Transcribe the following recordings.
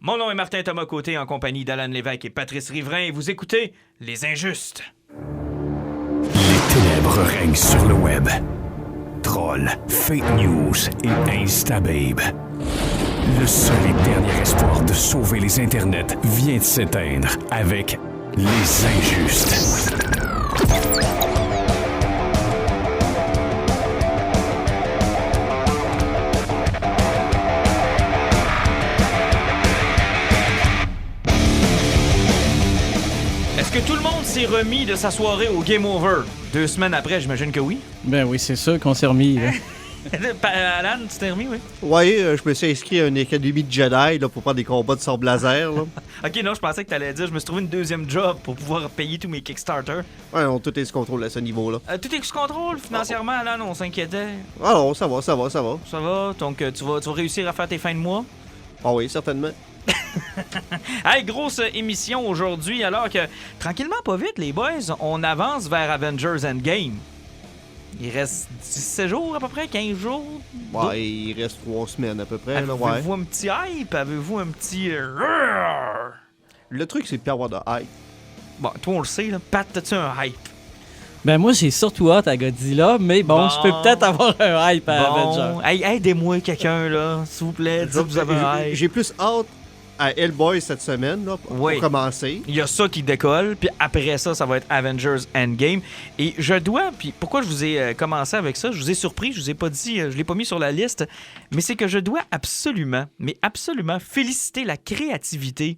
Mon nom est Martin Thomas Côté en compagnie d'Alan Lévesque et Patrice Riverain et vous écoutez Les Injustes. Les ténèbres règnent sur le web. Trolls, fake news et instababe. Le seul et dernier espoir de sauver les internets vient de s'éteindre avec Les Injustes. Est-ce que tout le monde s'est remis de sa soirée au Game Over? 2 semaines après, j'imagine que oui. Ben oui, c'est sûr qu'on s'est remis. Là. Alan, tu t'es remis, oui? Oui, je me suis inscrit à une académie de Jedi là, pour faire des combats de sable laser. Là. Ok, non, je pensais que t'allais dire, je me suis trouvé une deuxième job pour pouvoir payer tous mes Kickstarter. Ouais, on tout est sous contrôle à ce niveau-là. Tout est sous contrôle financièrement, Alan, on s'inquiétait. Ah non, ça va. Ça va, donc tu vas réussir à faire tes fins de mois? Ah oui, certainement. Hey, grosse émission aujourd'hui, alors que, tranquillement, pas vite, les boys, on avance vers Avengers Endgame. Il reste 17 jours à peu près, 15 jours. Ouais, il reste 3 semaines à peu près. Là, ouais. Avez-vous un petit hype? Avez-vous un petit... Le truc, c'est de pas avoir de hype. Bon, toi, on le sait, là. Pat, t'as-tu un hype? Ben moi, j'ai surtout hâte à Godzilla, mais bon, je peux peut-être avoir un hype à Avengers. Hey, aidez-moi quelqu'un, là, s'il vous plaît. Dites que vous avez un hype. J'ai plus hâte à Hellboy cette semaine, là, pour commencer. Il y a ça qui décolle, puis après ça, ça va être Avengers Endgame. Et je dois, puis pourquoi je vous ai commencé avec ça? Je vous ai surpris, je vous ai pas dit, je l'ai pas mis sur la liste, mais c'est que je dois absolument, mais absolument féliciter la créativité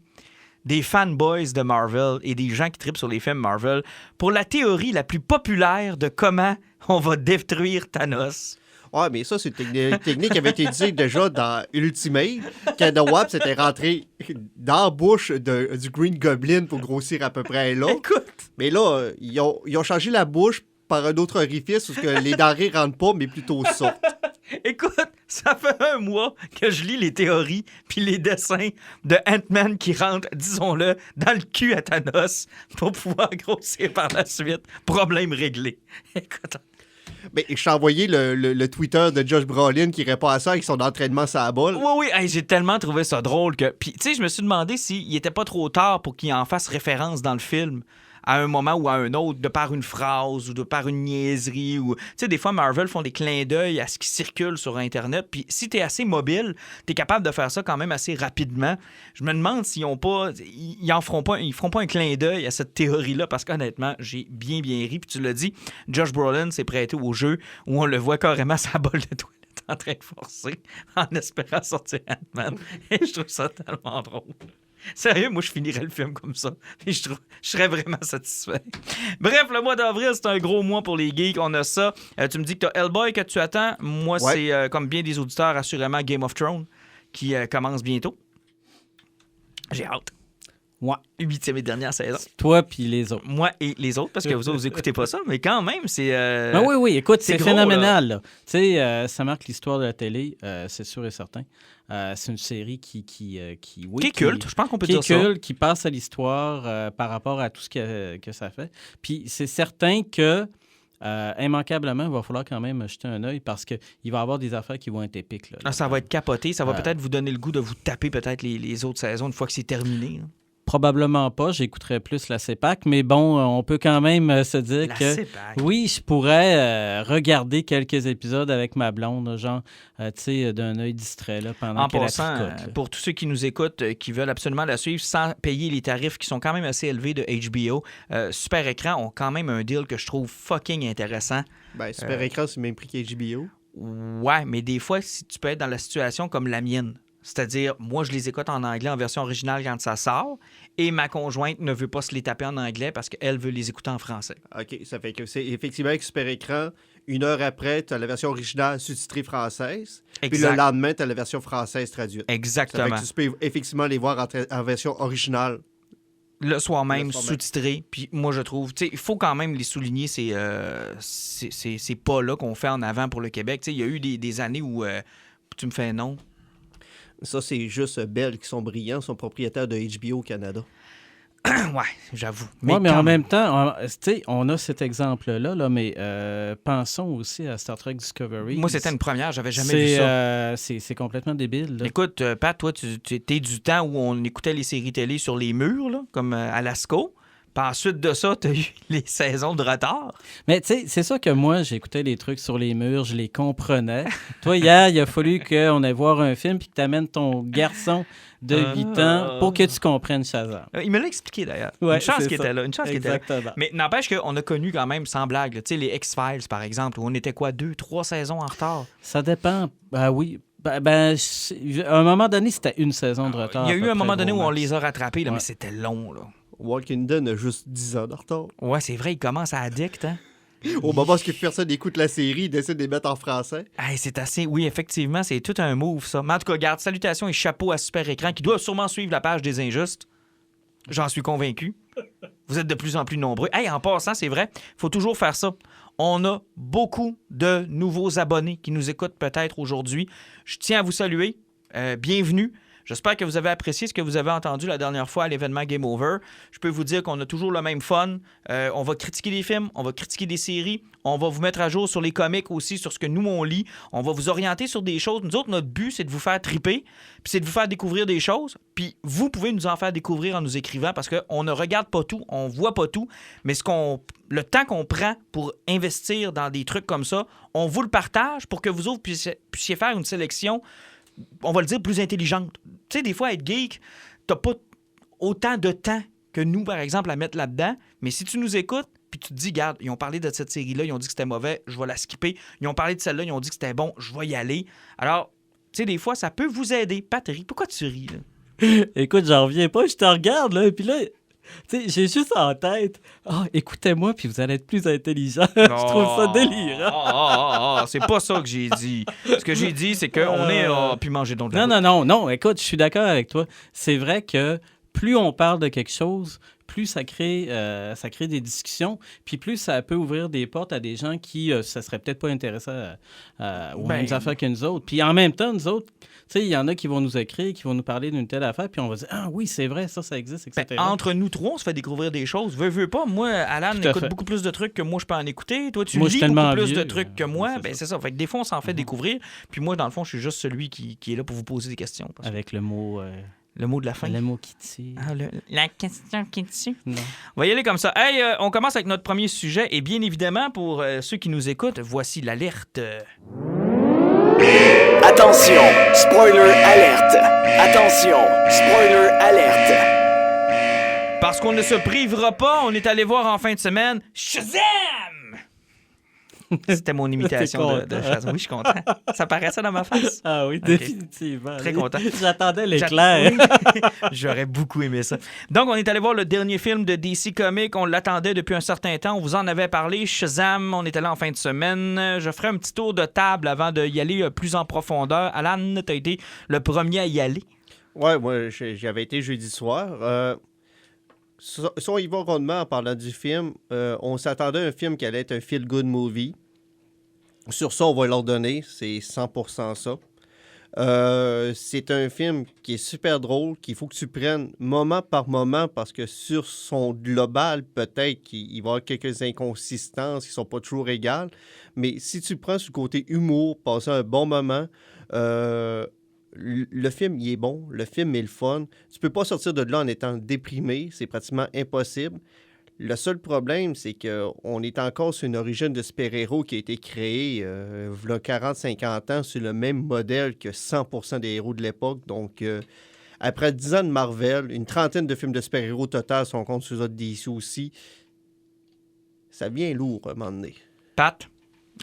des fanboys de Marvel et des gens qui trippent sur les films Marvel pour la théorie la plus populaire de comment on va détruire Thanos. Ouais, mais ça, c'est une technique qui avait été dit déjà dans Ultimate, quand The Wasp s'était rentré dans la bouche du Green Goblin pour grossir à peu près là. Écoute! Mais là, ils ont changé la bouche par un autre orifice où les denrées rentrent pas, mais plutôt sortent. Écoute, ça fait 1 mois que je lis les théories puis les dessins de Ant-Man qui rentre, disons-le, dans le cul à Thanos pour pouvoir grossir par la suite. Problème réglé. Écoute... Mais je t'ai envoyé le Twitter de Josh Brolin qui répond à ça avec son entraînement sur la balle. Oui, hey, j'ai tellement trouvé ça drôle que... Puis, tu sais, je me suis demandé s'il était pas trop tard pour qu'il en fasse référence dans le film à un moment ou à un autre, de par une phrase ou de par une niaiserie. Ou... Tu sais, des fois, Marvel font des clins d'œil à ce qui circule sur Internet. Puis si t'es assez mobile, t'es capable de faire ça quand même assez rapidement. Je me demande s'ils ont pas... Ils feront pas un clin d'œil à cette théorie-là, parce qu'honnêtement, j'ai bien ri. Puis tu l'as dit, Josh Brolin s'est prêté au jeu où on le voit carrément sa bolle de toilette en train de forcer en espérant sortir Ant-Man. Et je trouve ça tellement drôle. Sérieux, moi, je finirais le film comme ça. Et je serais vraiment satisfait. Bref, le mois d'avril, c'est un gros mois pour les geeks. On a ça. Tu me dis que tu as Hellboy que tu attends. Moi, c'est, comme bien des auditeurs, assurément Game of Thrones qui commence bientôt. J'ai hâte. Ouais. 8e et dernière saison. Toi puis les autres. Moi et les autres, parce que vous autres, vous écoutez pas ça, mais quand même, c'est... Ben oui, écoute, c'est gros, phénoménal. Là. Tu sais, ça marque l'histoire de la télé, c'est sûr et certain. C'est une série qui est culte, je pense qu'on peut dire ça. Qui passe à l'histoire par rapport à tout ce que ça fait. Puis c'est certain que immanquablement, il va falloir quand même jeter un œil parce qu'il va y avoir des affaires qui vont être épiques. Là, ça va être capoté. Ça va peut-être vous donner le goût de vous taper peut-être les autres saisons une fois que c'est terminé. Là. Probablement pas. J'écouterais plus la CEPAC, mais bon, on peut quand même se dire la que CEPAC. Oui, je pourrais regarder quelques épisodes avec ma blonde, genre, tu sais, d'un œil distrait là, pendant qu'elle tricote. Pour tous ceux qui nous écoutent, qui veulent absolument la suivre sans payer les tarifs qui sont quand même assez élevés de HBO, Super Écran ont quand même un deal que je trouve fucking intéressant. Ben, Super Écran, c'est le même prix qu'HBO. Ouais, mais des fois, si tu peux être dans la situation comme la mienne, c'est-à-dire, moi, je les écoute en anglais en version originale quand ça sort, et ma conjointe ne veut pas se les taper en anglais parce qu'elle veut les écouter en français. OK, ça fait que c'est effectivement avec Super Écran, 1 heure après, tu as la version originale sous-titrée française, exact. Puis le lendemain, tu as la version française traduite. Exactement. Ça fait que tu peux effectivement les voir en version originale. Le soir même, sous-titré. Puis moi, je trouve, il faut quand même les souligner, ces pas-là qu'on fait en avant pour le Québec. Il y a eu des années où tu me fais non. Ça, c'est juste Bell qui sont brillants, sont propriétaires de HBO au Canada. Ouais, j'avoue. Oui, mais quand en même temps, tu sais, on a cet exemple-là, là, mais pensons aussi à Star Trek Discovery. Moi, c'était une première, j'avais jamais vu ça. C'est complètement débile. Là. Écoute, Pat, toi, tu es du temps où on écoutait les séries télé sur les murs, là, comme à Lasco. Puis ensuite de ça, tu as eu les saisons de retard. Mais tu sais, c'est ça que moi, j'écoutais les trucs sur les murs, je les comprenais. Toi, hier, il a fallu qu'on aille voir un film puis que tu amènes ton garçon de 8 ans pour que tu comprennes Shazam. Il me l'a expliqué, d'ailleurs. Ouais, une chance c'est qu'il ça. était là. Une chance qu'il était là. Exactement. Mais n'empêche qu'on a connu quand même, sans blague, tu sais, les X-Files, par exemple, où on était quoi, 2-3 saisons en retard? Ça dépend. Ben oui. À un moment donné, c'était une saison de retard. Il y a eu un moment donné où on les les a rattrapés, là, Ouais. mais c'était long, là. Walking Dead a juste 10 ans de retard. Ouais, c'est vrai, il commence à addict, hein? Au moment où personne n'écoute la série, il décide de les mettre en français. Hey, c'est assez... Oui, effectivement, c'est tout un move, ça. Mais en tout cas, garde, salutations et chapeau à Super Écran, qui doit sûrement suivre la page des Injustes. J'en suis convaincu. Vous êtes de plus en plus nombreux. Hey, en passant, c'est vrai, il faut toujours faire ça. On a beaucoup de nouveaux abonnés qui nous écoutent peut-être aujourd'hui. Je tiens à vous saluer. Bienvenue. J'espère que vous avez apprécié ce que vous avez entendu la dernière fois à l'événement Game Over. Je peux vous dire qu'on a toujours le même fun. On va critiquer des films, on va critiquer des séries, on va vous mettre à jour sur les comics aussi, sur ce que nous, on lit. On va vous orienter sur des choses. Nous autres, notre but, c'est de vous faire triper, puis c'est de vous faire découvrir des choses. Puis vous pouvez nous en faire découvrir en nous écrivant parce qu'on ne regarde pas tout, on voit pas tout, mais le temps qu'on prend pour investir dans des trucs comme ça, on vous le partage pour que vous autres puissiez faire une sélection, on va le dire, plus intelligente. Tu sais, des fois, être geek, t'as pas autant de temps que nous, par exemple, à mettre là-dedans. Mais si tu nous écoutes, puis tu te dis, regarde, ils ont parlé de cette série-là, ils ont dit que c'était mauvais, je vais la skipper. Ils ont parlé de celle-là, ils ont dit que c'était bon, je vais y aller. Alors, tu sais, des fois, ça peut vous aider. Patrick, pourquoi tu ris, là? Écoute, j'en reviens pas, je te regarde, là, puis là, tu sais, j'ai juste en tête, écoutez-moi, puis vous allez être plus intelligent. Je trouve ça délirant. C'est pas ça que j'ai dit. Ce que j'ai dit, c'est qu'on est... puis manger donc de la Non, écoute, je suis d'accord avec toi. C'est vrai que plus on parle de quelque chose, plus ça crée des discussions, puis plus ça peut ouvrir des portes à des gens qui ça serait peut-être pas intéressés aux mêmes affaires que nous autres. Puis en même temps, nous autres, tu sais, il y en a qui vont nous écrire, qui vont nous parler d'une telle affaire, puis on va dire « Ah oui, c'est vrai, ça existe, etc. » Entre nous trois, on se fait découvrir des choses. Veux pas. Moi, Alan écoute beaucoup plus de trucs que moi, je peux en écouter. Toi, tu lis beaucoup plus de trucs que moi. C'est ça. Fait que des fois, on s'en fait découvrir. Puis moi, dans le fond, je suis juste celui qui est là pour vous poser des questions. Avec le mot... Le mot de la fin. Le mot qui tire. La question qui tue. Non. On va y aller comme ça. Hey, on commence avec notre premier sujet. Et bien évidemment, pour ceux qui nous écoutent, voici l'alerte. Attention, spoiler alerte. Attention, spoiler alerte. Parce qu'on ne se privera pas, on est allé voir en fin de semaine Shazam! C'était mon imitation de Shazam. Oui, je suis content. Ça paraissait dans ma face. Ah oui, Okay. définitivement. Très content. J'attendais l'éclair. Oui. J'aurais beaucoup aimé ça. Donc, on est allé voir le dernier film de DC Comics. On l'attendait depuis un certain temps. On vous en avait parlé. Shazam, on était là en fin de semaine. Je ferai un petit tour de table avant d'y aller plus en profondeur. Alan, t'as été le premier à y aller. Ouais, moi, j'avais été jeudi soir. Si on y va rondement en parlant du film, on s'attendait à un film qui allait être un feel-good movie. Sur ça, on va leur donner. C'est 100% ça. C'est un film qui est super drôle, qu'il faut que tu prennes moment par moment parce que sur son global, peut-être qu'il va y avoir quelques inconsistances qui ne sont pas toujours égales. Mais si tu prends sur le côté humour, passer un bon moment, le film, il est bon. Le film est le fun. Tu peux pas sortir de là en étant déprimé. C'est pratiquement impossible. Le seul problème, c'est qu'on est encore sur une origine de super-héros qui a été créée il y a 40-50 ans sur le même modèle que 100% des héros de l'époque. Donc, après 10 ans de Marvel, une trentaine de films de super-héros total, si on compte sur les autres DC aussi, ça devient lourd à un moment donné. Pat,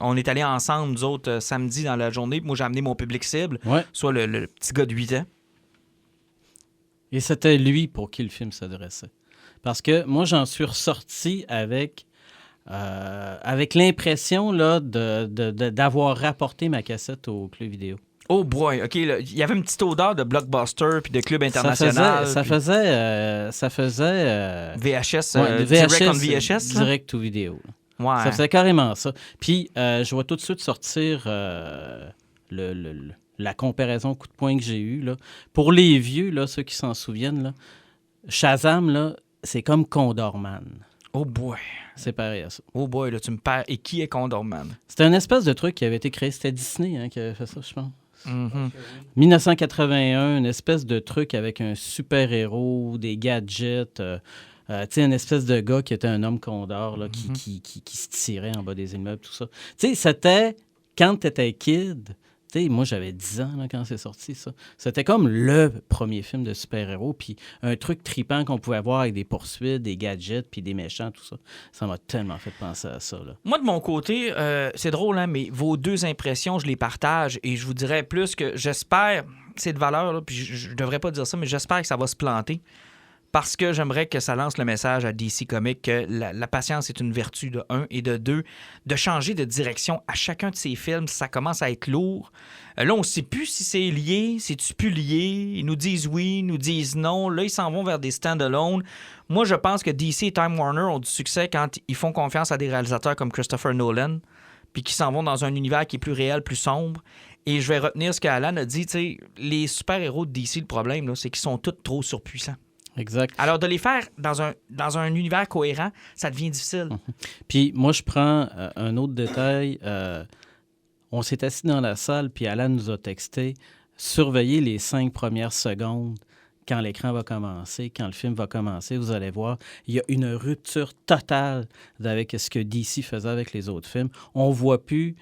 on est allés ensemble, nous autres, samedi dans la journée. Moi, j'ai amené mon public cible, soit le petit gars de 8 ans. Et c'était lui pour qui le film s'adressait. Parce que moi, j'en suis ressorti avec l'impression là, d'avoir rapporté ma cassette au club vidéo. Oh boy, OK. Il y avait une petite odeur de blockbuster puis de club international. Ça faisait VHS, direct on VHS. Direct to vidéo. Ouais. Ça faisait carrément ça. Puis, je vais tout de suite sortir la comparaison coup de poing que j'ai eue. Là. Pour les vieux, là, ceux qui s'en souviennent, là, Shazam, là, c'est comme Condorman. Oh boy. C'est pareil à ça. Oh boy, là, tu me perds. Et qui est Condorman? C'était une espèce de truc qui avait été créé. C'était Disney qui avait fait ça, je pense. Mhm. 1981, une espèce de truc avec un super-héros, des gadgets. Tu sais, une espèce de gars qui était un homme condor là, qui se tirait en bas des immeubles, tout ça. Tu sais, c'était quand tu étais kid. Tu sais, moi, j'avais 10 ans là, quand c'est sorti, ça. C'était comme le premier film de super-héros, puis un truc tripant qu'on pouvait voir avec des poursuites, des gadgets, puis des méchants, tout ça. Ça m'a tellement fait penser à ça, là. Moi, de mon côté, c'est drôle, hein, mais vos deux impressions, je les partage et je vous dirais plus que j'espère, c'est de valeur, là, puis je devrais pas dire ça, mais j'espère que ça va se planter. Parce que j'aimerais que ça lance le message à DC Comics que la patience est une vertu, de 1, et de 2, de changer de direction à chacun de ces films. Ça commence à être lourd. Là, on ne sait plus si c'est lié, c'est-tu plus lié. Ils nous disent oui, ils nous disent non. Là, ils s'en vont vers des stand-alone. Moi, je pense que DC et Time Warner ont du succès quand ils font confiance à des réalisateurs comme Christopher Nolan, puis qui s'en vont dans un univers qui est plus réel, plus sombre. Et je vais retenir ce qu'Alan a dit. Les super-héros de DC, le problème, là, c'est qu'ils sont tous trop surpuissants. Exact. Alors, de les faire dans un univers cohérent, ça devient difficile. Puis moi, je prends un autre détail. On s'est assis dans la salle, puis Alan nous a texté « Surveillez les 5 premières secondes quand l'écran va commencer, quand le film va commencer. Vous allez voir, il y a une rupture totale avec ce que DC faisait avec les autres films. On ne voit plus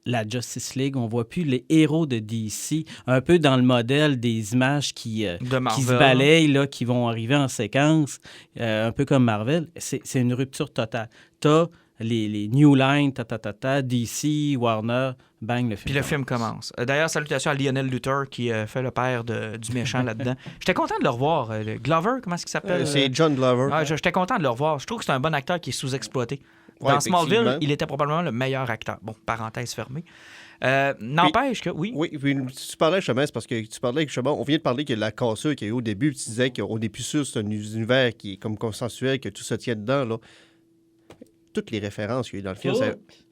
la Justice League, on ne voit plus les héros de DC, un peu dans le modèle des images qui se balayent, là, qui vont arriver en séquence, un peu comme Marvel. C'est une rupture totale. Tu as les New Line, DC, Warner, bang, le film. Puis le film commence. D'ailleurs, salutations à Lionel Luthor qui fait le père du méchant là-dedans. J'étais content de le revoir. Glover, comment est-ce qu'il s'appelle? C'est John Glover. Ouais, j'étais content de le revoir. Je trouve que c'est un bon acteur qui est sous-exploité. Dans Ouais, Smallville, il était probablement le meilleur acteur. Bon, parenthèse fermée. N'empêche que, oui. Oui, puis tu parlais justement, c'est parce que tu parlais justement, on vient de parler que la cassure qu'il y a eu au début, puis tu disais qu'on n'est plus sûr que c'est un univers qui est comme consensuel, que tout se tient dedans, là. Toutes les références qu'il y a eu dans le film,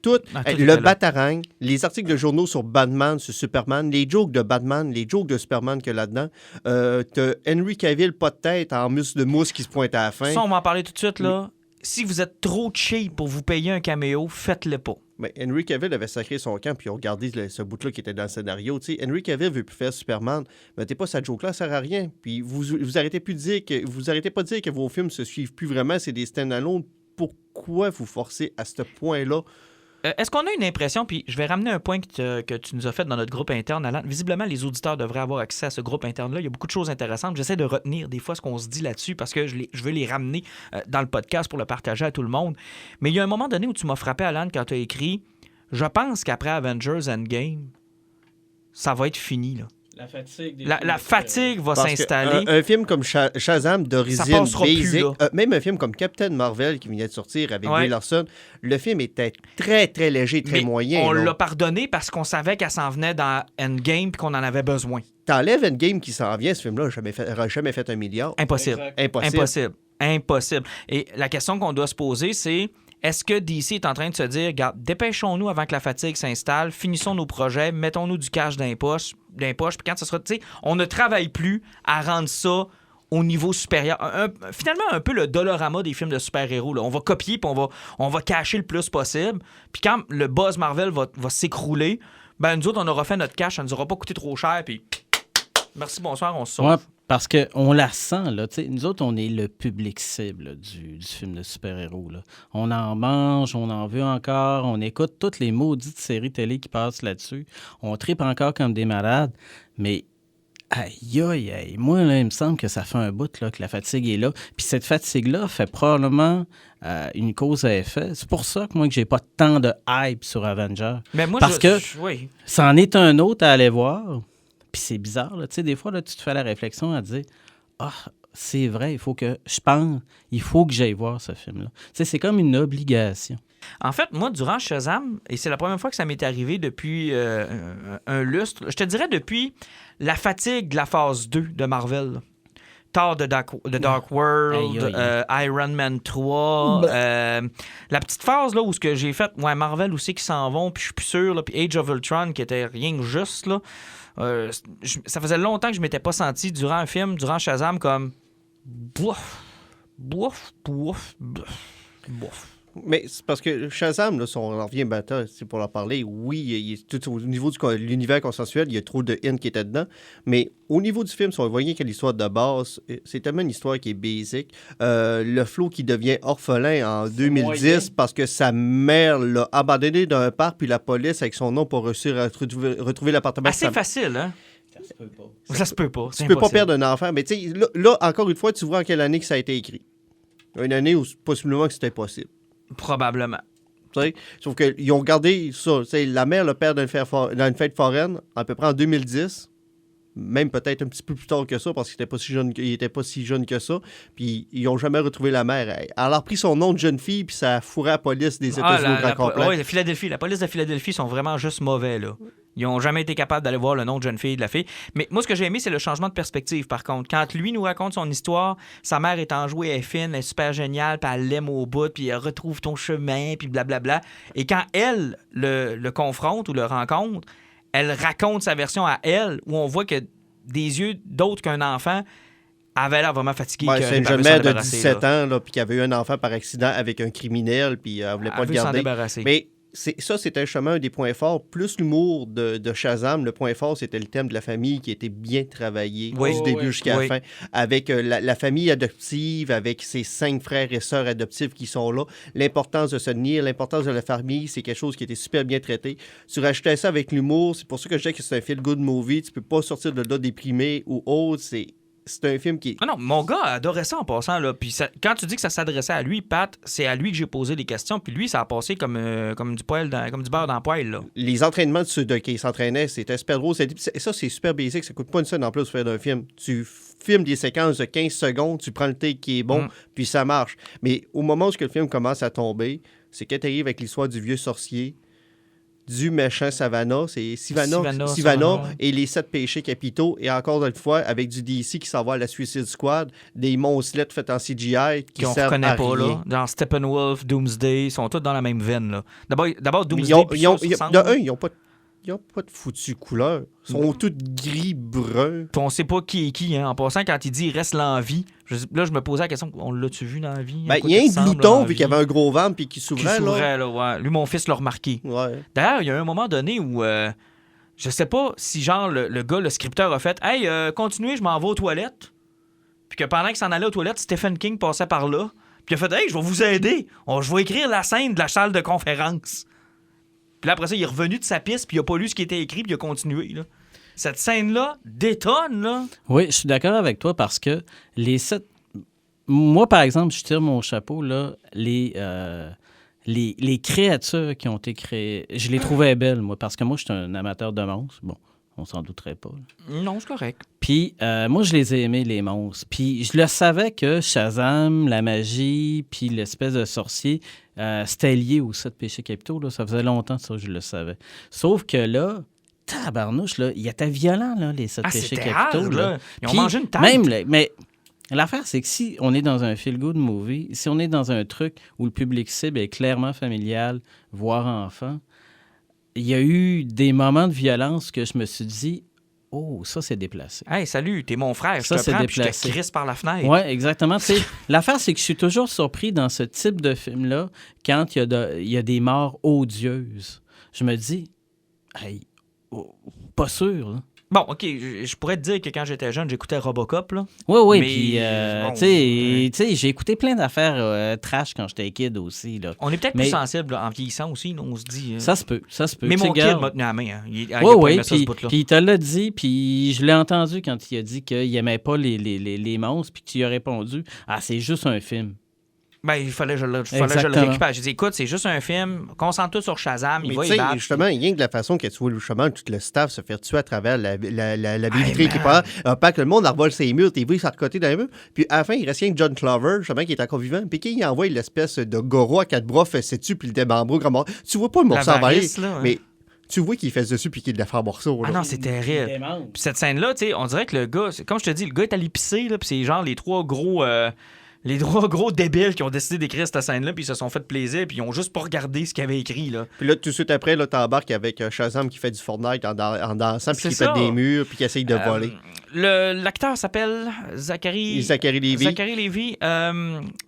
tout le Batarang, les articles de journaux sur Batman, sur Superman, les jokes de Batman, les jokes de Superman qu'il y a là-dedans. T'as Henry Cavill, pas de tête, en muscle de mousse qui se pointe à la fin. Ça, on va en parler tout de suite, là. Si vous êtes trop cheap pour vous payer un caméo, faites-le pas. Mais Henry Cavill avait sacré son camp, puis on regardait ce bout-là qui était dans le scénario. Tu sais, Henry Cavill veut plus faire Superman, mais t'es pas sa joke-là, ça sert à rien. Puis vous arrêtez plus de dire que vous arrêtez pas de dire que vos films se suivent plus vraiment, c'est des stand-alone. Pourquoi vous forcez à ce point-là? Est-ce qu'on a une impression, puis je vais ramener un point que tu nous as fait dans notre groupe interne, Alan. Visiblement, les auditeurs devraient avoir accès à ce groupe interne-là. Il y a beaucoup de choses intéressantes. J'essaie de retenir des fois ce qu'on se dit là-dessus parce que je veux les ramener dans le podcast pour le partager à tout le monde. Mais il y a un moment donné où tu m'as frappé, Alan, quand tu as écrit « Je pense qu'après Avengers Endgame, ça va être fini, là. » La fatigue va s'installer. Un film comme Shazam d'origine basic, même un film comme Captain Marvel qui venait de sortir avec Brie Larson, le film était très, très léger, très moyen. On l'a pardonné parce qu'on savait qu'elle s'en venait dans Endgame et qu'on en avait besoin. T'enlèves Endgame qui s'en vient, ce film-là n'aurait jamais fait 1 milliard. Impossible. Et la question qu'on doit se poser, c'est... Est-ce que DC est en train de se dire, regarde, dépêchons-nous avant que la fatigue s'installe, finissons nos projets, mettons-nous du cash dans les poches, puis quand ça sera, tu sais, on ne travaille plus à rendre ça au niveau supérieur. Finalement, un peu le Dolorama des films de super-héros. Là. On va copier, puis on va cacher le plus possible. Puis quand le buzz Marvel va s'écrouler, ben nous autres, on aura fait notre cash, ça ne nous aura pas coûté trop cher, puis merci, bonsoir, on se sauve. Ouais, parce qu'on la sent, là. T'sais, nous autres, on est le public cible là, du film de super-héros. Là. On en mange, on en veut encore, on écoute toutes les maudites séries télé qui passent là-dessus. On tripe encore comme des malades, mais aïe, moi, là, il me semble que ça fait un bout là, que la fatigue est là. Puis cette fatigue-là fait probablement une cause à effet. C'est pour ça que moi, que j'ai pas tant de hype sur Avengers. Mais moi, parce que c'en est un autre à aller voir. Puis c'est bizarre, là. Tu sais, des fois, là, tu te fais la réflexion à dire « Ah, c'est vrai, il faut que j'aille voir ce film-là. » Tu sais, c'est comme une obligation. En fait, moi, durant Shazam, et c'est la première fois que ça m'est arrivé depuis un lustre, je te dirais depuis la fatigue de la phase 2 de Marvel. Thor de Dark World, Iron Man 3, la petite phase là, où ce que j'ai fait, Marvel aussi qui s'en vont, puis je suis plus sûr, là, puis Age of Ultron qui était rien que juste, là. Ça faisait longtemps que je m'étais pas senti durant un film, durant Shazam, comme bouf. Mais c'est parce que Shazam, là, si on en revient maintenant, c'est pour en parler, oui, il est tout au niveau de l'univers consensuel, il y a trop de in qui étaient dedans. Mais au niveau du film, si on voyait que l'histoire de base, c'est tellement une histoire qui est basic. Le Flo qui devient orphelin en 2010 moyen. parce que sa mère l'a abandonné dans un parc, puis la police, avec son nom, pour réussir à retrouver l'appartement. Assez facile, hein? Ça se peut pas. Ça se peut pas. Tu peux pas perdre un enfant. Mais tu sais, là, encore une fois, tu vois en quelle année que ça a été écrit. Une année où possiblement que c'était possible. Probablement. T'sais. Sauf qu'ils ont gardé ça. T'sais, la mère le perd dans une fête foraine, à peu près en 2010. Même peut-être un petit peu plus tard que ça, parce qu'il n'était pas si jeune que ça. Puis ils n'ont jamais retrouvé la mère. Elle a repris son nom de jeune fille, puis ça a fourré la police des États-Unis au grand complet. Oui, la police de Philadelphie sont vraiment juste mauvais, là. Ils n'ont jamais été capables d'aller voir le nom de jeune fille de la fille. Mais moi, ce que j'ai aimé, c'est le changement de perspective, par contre. Quand lui nous raconte son histoire, sa mère est enjouée, elle est fine, elle est super géniale, puis elle l'aime au bout, puis elle retrouve ton chemin, puis blablabla. Et quand elle le confronte ou le rencontre, elle raconte sa version à elle, où on voit que des yeux d'autres qu'un enfant avait l'air vraiment fatigué. Ouais, c'est une jeune mère de 17 ans, là, puis qui avait eu un enfant par accident avec un criminel, puis elle voulait pas le garder. Mais c'était justement un des points forts. Plus l'humour de Shazam, le point fort, c'était le thème de la famille qui était bien travaillé du début jusqu'à la fin. Avec la famille adoptive, avec ses 5 frères et sœurs adoptifs qui sont là. L'importance de se tenir, l'importance de la famille, c'est quelque chose qui était super bien traité. Tu rajoutais ça avec l'humour, c'est pour ça que je dis que c'est un feel-good movie. Tu peux pas sortir de là déprimé ou autre. C'est un film qui... Ah non, mon gars adorait ça en passant. Là. Puis quand tu dis que ça s'adressait à lui, Pat, c'est à lui que j'ai posé des questions. Puis lui, ça a passé comme du beurre dans le poêle. Là. Les entraînements de ceux qui s'entraînaient, c'était super drôle. Ça, c'est super basic. Ça coûte pas une scène en plus de faire d'un film. Tu filmes des séquences de 15 secondes, tu prends le take qui est bon, puis ça marche. Mais au moment où le film commence à tomber, c'est quand tu arrives avec l'histoire du vieux sorcier, du méchant Savannah, c'est Sivana et les 7 péchés capitaux, et encore une fois, avec du DC qui s'en va à la Suicide Squad, des monslettes faites en CGI qui qu'on servent reconnaît à pas, rien. là. Dans Steppenwolf, Doomsday, ils sont tous dans la même veine, là. D'abord Doomsday, Ils n'ont pas de foutu couleur. Ils sont tous gris-bruns. Puis on sait pas qui est qui, hein. En passant, quand il dit « il reste l'envie », là, je me posais la question, on l'a-tu vu dans la vie? Ben, il y a un glouton, vu qu'il y avait un gros ventre, puis qui s'ouvrait, là. Ouais. Lui, mon fils l'a remarqué. Ouais. D'ailleurs, il y a un moment donné où, je sais pas si, genre, le gars, le scripteur a fait « Hey, continuez, je m'en vais aux toilettes. » Puis que pendant qu'il s'en allait aux toilettes, Stephen King passait par là. Puis il a fait « Hey, je vais vous aider. Je vais écrire la scène de la salle de conférence. » Puis là, après ça, il est revenu de sa piste, puis il a pas lu ce qui était écrit, puis il a continué, là. Cette scène-là détonne, là. Oui, je suis d'accord avec toi parce que les 7... Moi, par exemple, je tire mon chapeau, là, les créatures qui ont été créées, je les trouvais belles, moi, parce que moi, je suis un amateur de monstres. Bon, on s'en douterait pas. Là. Non, c'est correct. Puis, moi, je les ai aimés, les monstres. Puis, je le savais que Shazam, la magie, puis l'espèce de sorcier, c'était lié aux 7 péchés capitaux. Là. Ça faisait longtemps que je le savais. Sauf que là, tabarnouche, là, il était violent, là, les 7 péchés capitaux. Hard, là. Ils ont puis, mangé une tête. Mais l'affaire, c'est que si on est dans un feel-good movie, si on est dans un truc où le public cible est clairement familial, voire enfant, il y a eu des moments de violence que je me suis dit, oh, ça, c'est déplacé. Hey, salut, t'es mon frère. Ça, je te c'est prends, puis je déplacé. te crisse par la fenêtre. Oui, exactement. L'affaire, c'est que je suis toujours surpris dans ce type de film-là quand il y a des morts odieuses. Je me dis, hey, pas sûr, là. Bon, OK, je pourrais te dire que quand j'étais jeune, j'écoutais Robocop, là. Oui, Mais, puis, bon, tu sais, j'ai écouté plein d'affaires trash quand j'étais kid aussi, là. On est peut-être Mais- plus sensible là, en vieillissant aussi, là, on se dit... Ça se peut. Mais mon Tu sais, kid regarde. m'a tenu à la main. Hein. Il a Oui, pas oui, aimé ça, ce puis bout-là. il te l'a dit, puis je l'ai entendu quand il a dit qu'il n'aimait pas les monstres, puis que tu as répondu « Ah, c'est juste un film. Ben, il fallait que je le Exactement. récupère. J'ai dit, écoute, c'est juste un film, concentre-toi sur Shazam, il Mais va tu y sais, battre. justement, rien que de la façon que tu vois justement tout le staff se faire tuer à travers la billetterie qui part, pas que le monde envole ses murs, t'es vu s'arcoter dans les murs. Puis à la fin, il reste rien que John Clover, justement, qui est encore vivant. Puis qui envoie l'espèce de Goro à 4 bras, fait dessus, puis le démembre grand mort. Tu vois pas le morceau envoyer, L'avarice, là, hein. mais tu vois qu'il fait dessus, puis qu'il le fait en morceaux. Ah là. non, c'est terrible. Puis cette scène-là, tu sais, on dirait que le gars, comme je te dis, le gars est allé pisser, là, puis c'est genre les 3 gros Les trois gros débiles qui ont décidé d'écrire cette scène-là, puis ils se sont fait plaisir, puis ils ont juste pas regardé ce qu'ils avaient écrit, là. Puis là, tout de suite après, là, t'embarques avec Shazam qui fait du Fortnite en dansant, puis C'est qui ça. pète des murs, puis qui essaye de voler. L'acteur s'appelle Zachary Lévy. Zachary Lévy.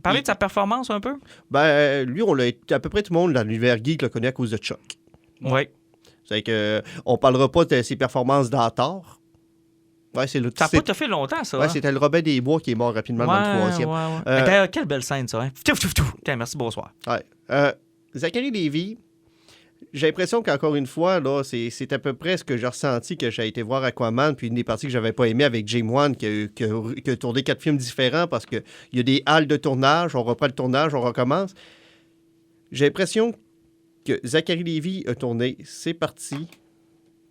Parlez de sa performance un peu? Ben, lui, à peu près tout le monde dans l'univers geek le connaît à cause de Chuck. Oui. C'est que on parlera pas de ses performances dans Thor. Ouais, c'est le Ça n'a pas fait longtemps, ça. Ouais, hein? c'était le Robin des Bois qui est mort rapidement dans le troisième. Ouais. D'ailleurs, quelle belle scène, ça. Hein? Tiens, merci, bonsoir. Ouais. Zachary Lévy, j'ai l'impression qu'encore une fois, là, c'est à peu près ce que j'ai ressenti que j'ai été voir Aquaman, puis une des parties que j'avais pas aimé avec James Wan, qui a tourné 4 films différents parce qu'il y a des halles de tournage, on reprend le tournage, on recommence. J'ai l'impression que Zachary Lévy a tourné, c'est parti,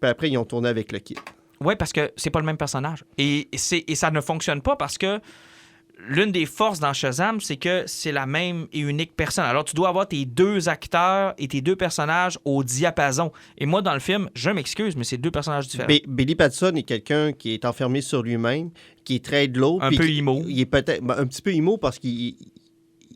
puis après, ils ont tourné avec le kid. Oui, parce que c'est pas le même personnage. Et ça ne fonctionne pas parce que l'une des forces dans Shazam, c'est que c'est la même et unique personne. Alors, tu dois avoir tes 2 acteurs et tes 2 personnages au diapason. Et moi, dans le film, je m'excuse, mais c'est 2 personnages différents. Billy Batson est quelqu'un qui est enfermé sur lui-même, qui est très de l'autre. Un peu emo. Il est peut-être un petit peu emo parce qu'il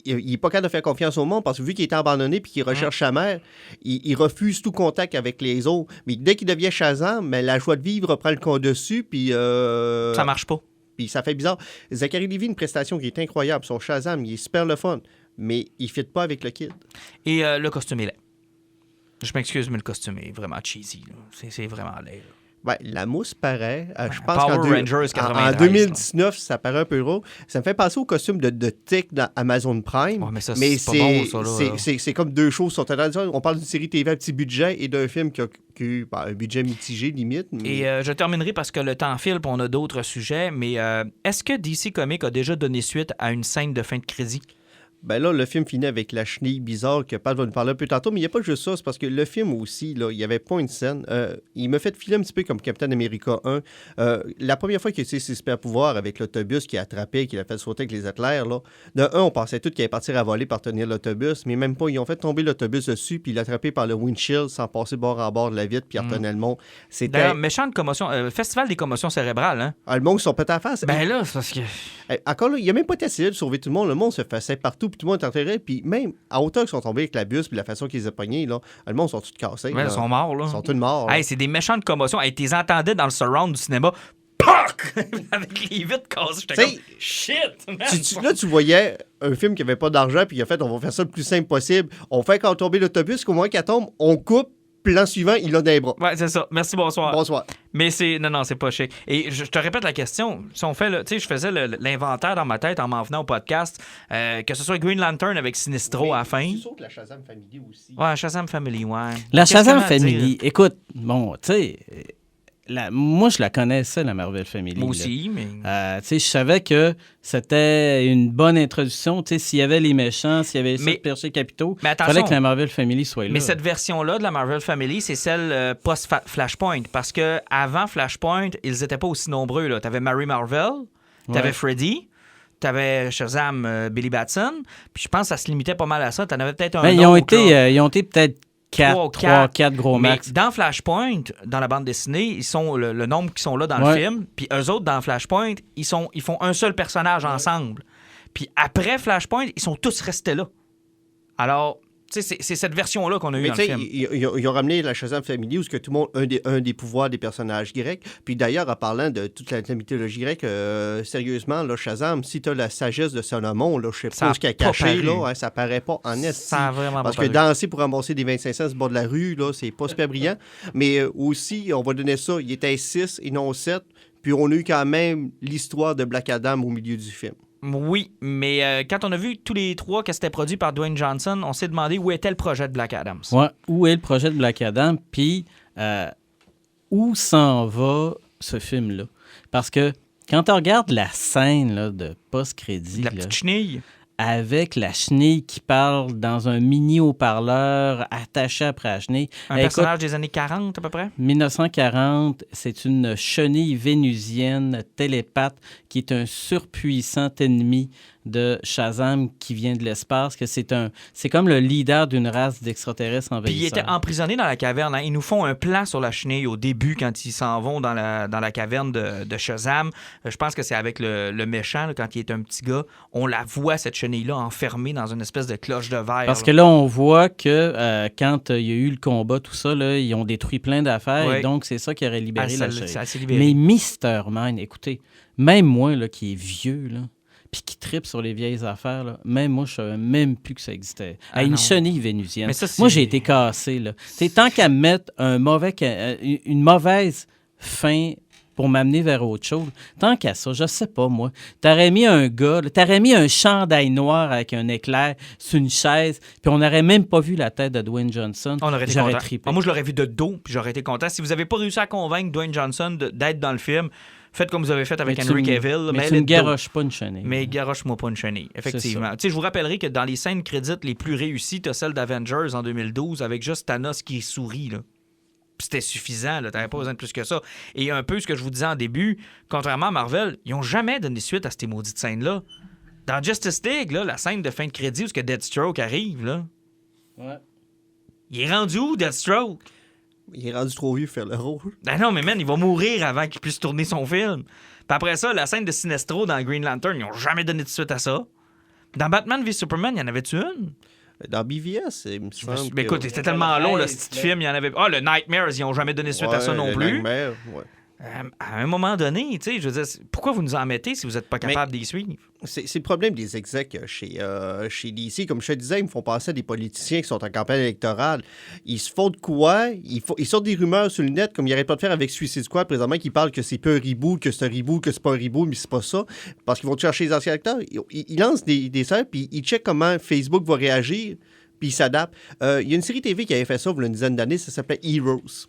n'est pas capable de faire confiance au monde parce que vu qu'il est abandonné puis qu'il recherche sa mère, il refuse tout contact avec les autres. Mais dès qu'il devient Shazam, mais la joie de vivre reprend le compte dessus puis... Ça marche pas. Puis ça fait bizarre. Zachary Lévy, une prestation qui est incroyable. Son Shazam, il est super le fun, mais il ne fit pas avec le kid. Et le costume est laid. Je m'excuse, mais le costume est vraiment cheesy. Là. C'est vraiment laid. Là. Ouais, la mousse paraît. Je pense Power qu'en Rangers 93, en 2019, ça paraît un peu gros. Ça me fait penser au costume de Tick dans Amazon Prime. Oh, mais ça, c'est pas bon, ça. Là. C'est comme 2 choses sur on parle d'une série TV à petit budget et d'un film qui a eu un budget mitigé, limite. Mais... Et je terminerai parce que le temps file et on a d'autres sujets. Mais est-ce que DC Comics a déjà donné suite à une scène de fin de crédit? Ben là, le film finit avec la chenille bizarre que Pat va nous parler un peu tantôt, mais il n'y a pas juste ça, c'est parce que le film aussi, là, il n'y avait pas une scène. Il m'a fait filer un petit peu comme Captain America 1. La première fois qu'il a utilisé ses super-pouvoirs avec l'autobus qu'il a attrapé, qu'il a fait sauter avec les éclairs, là, de un, on pensait tous qu'il allait partir à voler par tenir l'autobus, mais même pas. Ils ont fait tomber l'autobus dessus, puis il l'a attrapé par le windshield sans passer bord en bord de la vitre, puis il retenait le monde. C'était... D'ailleurs, méchante commotion. Festival des commotions cérébrales, hein? Le monde qui sont pétés à la face. Ben là, c'est parce que... Encore là, il n'a même pas essayé de sauver tout le monde. Le monde se faisait partout, puis tout le monde est enterré. Puis même à hauteur qu'ils sont tombés avec la bus, puis la façon qu'ils les ont pognés, là, le monde sont tous cassés. Ouais, ils sont morts, là. Ils sont tous morts. Hey, c'est des méchantes commotions. Hey, t'es entendais dans le surround du cinéma. POC! Avec les vitres cassées. J'étais comme, shit! Man. Là, tu voyais un film qui n'avait pas d'argent, puis il a fait, on va faire ça le plus simple possible. On fait quand tomber l'autobus, qu'au moins qu'elle tombe, on coupe. Plan suivant, il a des bras. Ouais, c'est ça. Merci, bonsoir. Bonsoir. Mais c'est... Non, c'est pas chic. Et je te répète la question. Si on fait... Tu sais, je faisais l'inventaire dans ma tête en m'en venant au podcast. Que ce soit Green Lantern avec Sinestro à la fin. C'est sûr que la Shazam Family aussi. Ouais, Shazam Family, ouais. La Qu'est-ce Shazam qu'on a à Family, dire? écoute, bon, tu sais, moi, je la connaissais, la Marvel Family. Moi là. aussi, mais... Tu sais, je savais que c'était une bonne introduction. Tu sais, s'il y avait les méchants, s'il y avait les perchés capitaux, mais il fallait que la Marvel Family soit là. Mais cette version-là de la Marvel Family, c'est celle post-Flashpoint. Parce que avant Flashpoint, ils n'étaient pas aussi nombreux. Tu avais Mary Marvel, tu avais Freddy, tu avais Shazam, Billy Batson. Puis je pense que ça se limitait pas mal à ça. Tu en avais peut-être un autre. Ils ont été peut-être 4 gros max. Mais dans Flashpoint, dans la bande dessinée, ils sont le nombre qui sont là dans le film. Puis eux autres, dans Flashpoint, ils font un seul personnage ensemble. Puis après Flashpoint, ils sont tous restés là. Alors, tu sais, c'est cette version-là qu'on a eue dans le film. Ils ont ramené la Shazam Family où que tout le monde un des pouvoirs des personnages grecs. Puis d'ailleurs, en parlant de toute la mythologie grecque, sérieusement, là, Shazam, si tu as la sagesse de Salomon, là, je sais pas ce qu'il a caché, là, ça paraît pas en esti. Ça a vraiment Parce pas que paru. danser pour ramasser des 25 cents sur le bord de la rue, là, c'est pas super brillant. Mais aussi, on va donner ça, il était 6 et non 7. Puis on a eu quand même l'histoire de Black Adam au milieu du film. Oui, mais quand on a vu tous les trois que c'était produit par Dwayne Johnson, on s'est demandé où était le projet de Black Adam. Ouais, où est le projet de Black Adam, puis où s'en va ce film-là. Parce que quand on regarde la scène là, de post-crédit... La petite chenille. avec la chenille qui parle dans un mini haut-parleur attaché après la chenille. Un personnage des années 40 à peu près? 1940, c'est une chenille vénusienne télépathe qui est un surpuissant ennemi de Shazam qui vient de l'espace, que c'est comme le leader d'une race d'extraterrestres Puis envahisseurs. il était emprisonné dans la caverne. Hein. Ils nous font un plan sur la chenille au début quand ils s'en vont dans la caverne de Shazam. Je pense que c'est avec le méchant, là, quand il est un petit gars. On la voit, cette chenille-là, enfermée dans une espèce de cloche de verre. Parce que là, on voit que quand il y a eu le combat, tout ça, là, ils ont détruit plein d'affaires. Ouais. Et donc, c'est ça qui aurait libéré la chenille. Ça s'est libéré. Mais Mr. Mind, écoutez, même moi, là, qui est vieux, là, puis qui tripe sur les vieilles affaires, là, même moi, je savais même plus que ça existait. Ah Une non. chenille vénusienne. Mais ça, Moi, c'est- j'ai été cassé. Là. T'sais, tant qu'à me mettre une mauvaise fin pour m'amener vers autre chose, tant qu'à ça, je sais pas, moi. T'aurais mis un gars, là, t'aurais mis un chandail noir avec un éclair sur une chaise, puis on n'aurait même pas vu la tête de Dwayne Johnson. On aurait été J'aurais content. trippé. Ah, moi, je l'aurais vu de dos, puis j'aurais été content. Si vous n'avez pas réussi à convaincre Dwayne Johnson d'être dans le film, faites comme vous avez fait avec Mais Henry tu me- Cavill. Mais tu mets-le me de dos. garoches pas une chenille. Mais garoche-moi pas une chenille, effectivement. Tu sais, je vous rappellerai que dans les scènes crédites les plus réussies, tu as celle d'Avengers en 2012 avec juste Thanos qui sourit, là. Puis c'était suffisant, là. T'avais pas besoin de plus que ça. Et un peu ce que je vous disais en début, contrairement à Marvel, ils ont jamais donné suite à ces maudites scènes-là. Dans Justice League, là, la scène de fin de crédit où ce que Deathstroke arrive, là, Ouais. il est rendu où, Deathstroke? Il est rendu trop vieux pour faire le rôle. Ben non, mais man, il va mourir avant qu'il puisse tourner son film. Puis après ça, la scène de Sinestro dans Green Lantern, ils ont jamais donné de suite à ça. Dans Batman v Superman, il y en avait-tu une? Dans BVS, il me semble Mais écoute, que... c'était tellement long, là, ce petit film, il y en avait... Ah, le Nightmares, ils ont jamais donné suite à ça non le plus. Nightmare, ouais. À un moment donné, tu sais, je veux dire, pourquoi vous nous en mettez si vous n'êtes pas capable d'y suivre? C'est le problème des execs chez DC. Comme je te disais, ils me font passer à des politiciens qui sont en campagne électorale. Ils se font de quoi? Ils sortent des rumeurs sur le net, comme ils n'arrêtent pas de faire avec Suicide Squad présentement, qui parlent que c'est pas un reboot, que c'est un reboot, que c'est pas un reboot, mais c'est pas ça. Parce qu'ils vont chercher les anciens acteurs. Ils lancent des serres, puis ils checkent comment Facebook va réagir, puis ils s'adaptent. Il y a une série TV qui avait fait ça il y a une dizaine d'années, ça s'appelait Heroes.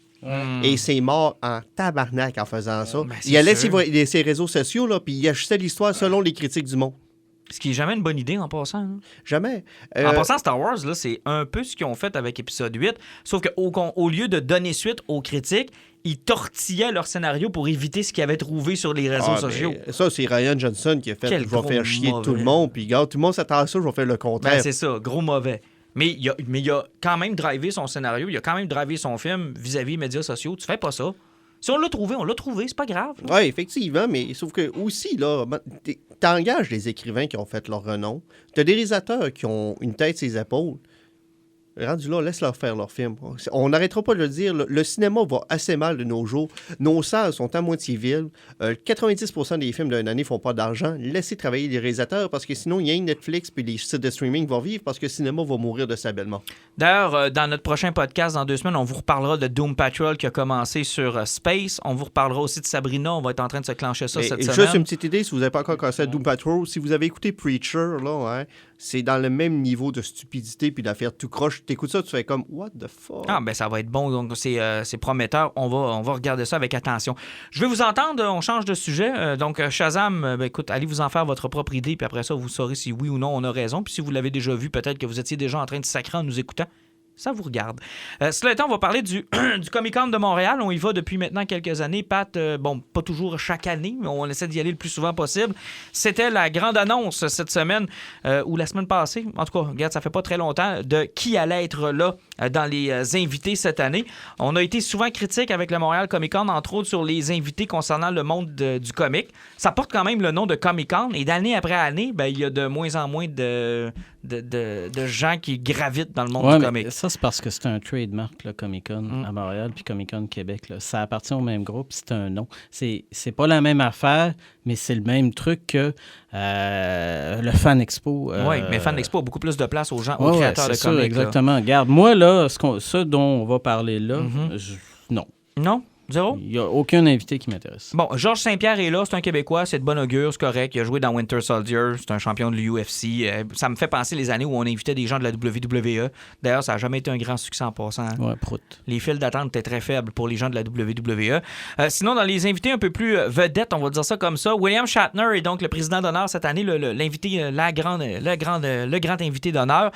Et c'est mort en tabarnak en faisant ça. Ben, c'est Il allait sûr. ses réseaux sociaux, là, puis il ajustait l'histoire selon les critiques du monde. Ce qui est jamais une bonne idée en passant. Hein. Jamais. En passant, Star Wars, là, c'est un peu ce qu'ils ont fait avec épisode 8, sauf qu'au lieu de donner suite aux critiques, ils tortillaient leur scénario pour éviter ce qu'ils avaient trouvé sur les réseaux sociaux. Ça, c'est Ryan Johnson qui a fait Quel je vais gros faire chier tout le mauvais. monde, puis regarde, tout le monde s'attend à ça, je vais faire le contraire. Ben, c'est ça, gros mauvais. Mais il a quand même drivé son scénario, il a quand même drivé son film vis-à-vis des médias sociaux. Tu fais pas ça. Si on l'a trouvé, c'est pas grave. là. Oui, effectivement, mais sauf que aussi, là, t'engages des écrivains qui ont fait leur renom, t'as des réalisateurs qui ont une tête sur les épaules. Rendu là, laisse-leur faire leur film. On n'arrêtera pas de le dire, le cinéma va assez mal de nos jours. Nos salles sont à moitié vides. 90% des films d'une année font pas d'argent. Laissez travailler les réalisateurs parce que sinon, il y a Netflix puis les sites de streaming vont vivre parce que le cinéma va mourir de sa belle mort. D'ailleurs, dans notre prochain podcast, dans 2 semaines, on vous reparlera de Doom Patrol qui a commencé sur Space. On vous reparlera aussi de Sabrina. On va être en train de se clencher ça Mais cette juste semaine. une petite idée, si vous n'avez pas encore commencé Doom Patrol, si vous avez écouté Preacher, là, hein, c'est dans le même niveau de stupidité puis d'affaire tout croche. T'écoutes ça, tu fais comme What the fuck? Ah, ben ça va être bon, donc c'est prometteur. On va regarder ça avec attention. Je vais vous entendre, on change de sujet. Donc, Shazam, ben, écoute, allez vous en faire votre propre idée, puis après ça, vous saurez si oui ou non on a raison. Puis si vous l'avez déjà vu, peut-être que vous étiez déjà en train de sacrer en nous écoutant. Ça vous regarde. Cela étant, on va parler du Comic-Con de Montréal. On y va depuis maintenant quelques années. Pat, bon, pas toujours chaque année, mais on essaie d'y aller le plus souvent possible. C'était la grande annonce cette semaine, ou la semaine passée. En tout cas, regarde, ça fait pas très longtemps, de qui allait être là dans les invités cette année. On a été souvent critique avec le Montréal Comic-Con, entre autres sur les invités concernant le monde du comic. Ça porte quand même le nom de Comic-Con, et d'année après année, ben, il y a de moins en moins de gens qui gravitent dans le monde Ouais, du mais comic. ça, c'est parce que c'est un trademark, là, Comic-Con à Montréal puis Comic-Con Québec. Là. Ça appartient au même groupe, c'est un nom. C'est pas la même affaire, mais c'est le même truc que le Fan Expo. Oui, mais Fan Expo a beaucoup plus de place aux gens, aux Ouais, créateurs de c'est sûr, comics. là. exactement. Regarde, moi, là, ce dont on va parler là, non. Non? Zéro? Il n'y a aucun invité qui m'intéresse. Bon, Georges Saint-Pierre est là, c'est un Québécois, c'est de bon augure, c'est correct. Il a joué dans Winter Soldier, c'est un champion de l'UFC. Ça me fait penser les années où on invitait des gens de la WWE. D'ailleurs, ça n'a jamais été un grand succès en passant. Hein. Ouais, prout. Les files d'attente étaient très faibles pour les gens de la WWE. Sinon, dans les invités un peu plus vedettes, on va dire ça comme ça, William Shatner est donc le président d'honneur cette année, l'invité, le grand invité d'honneur.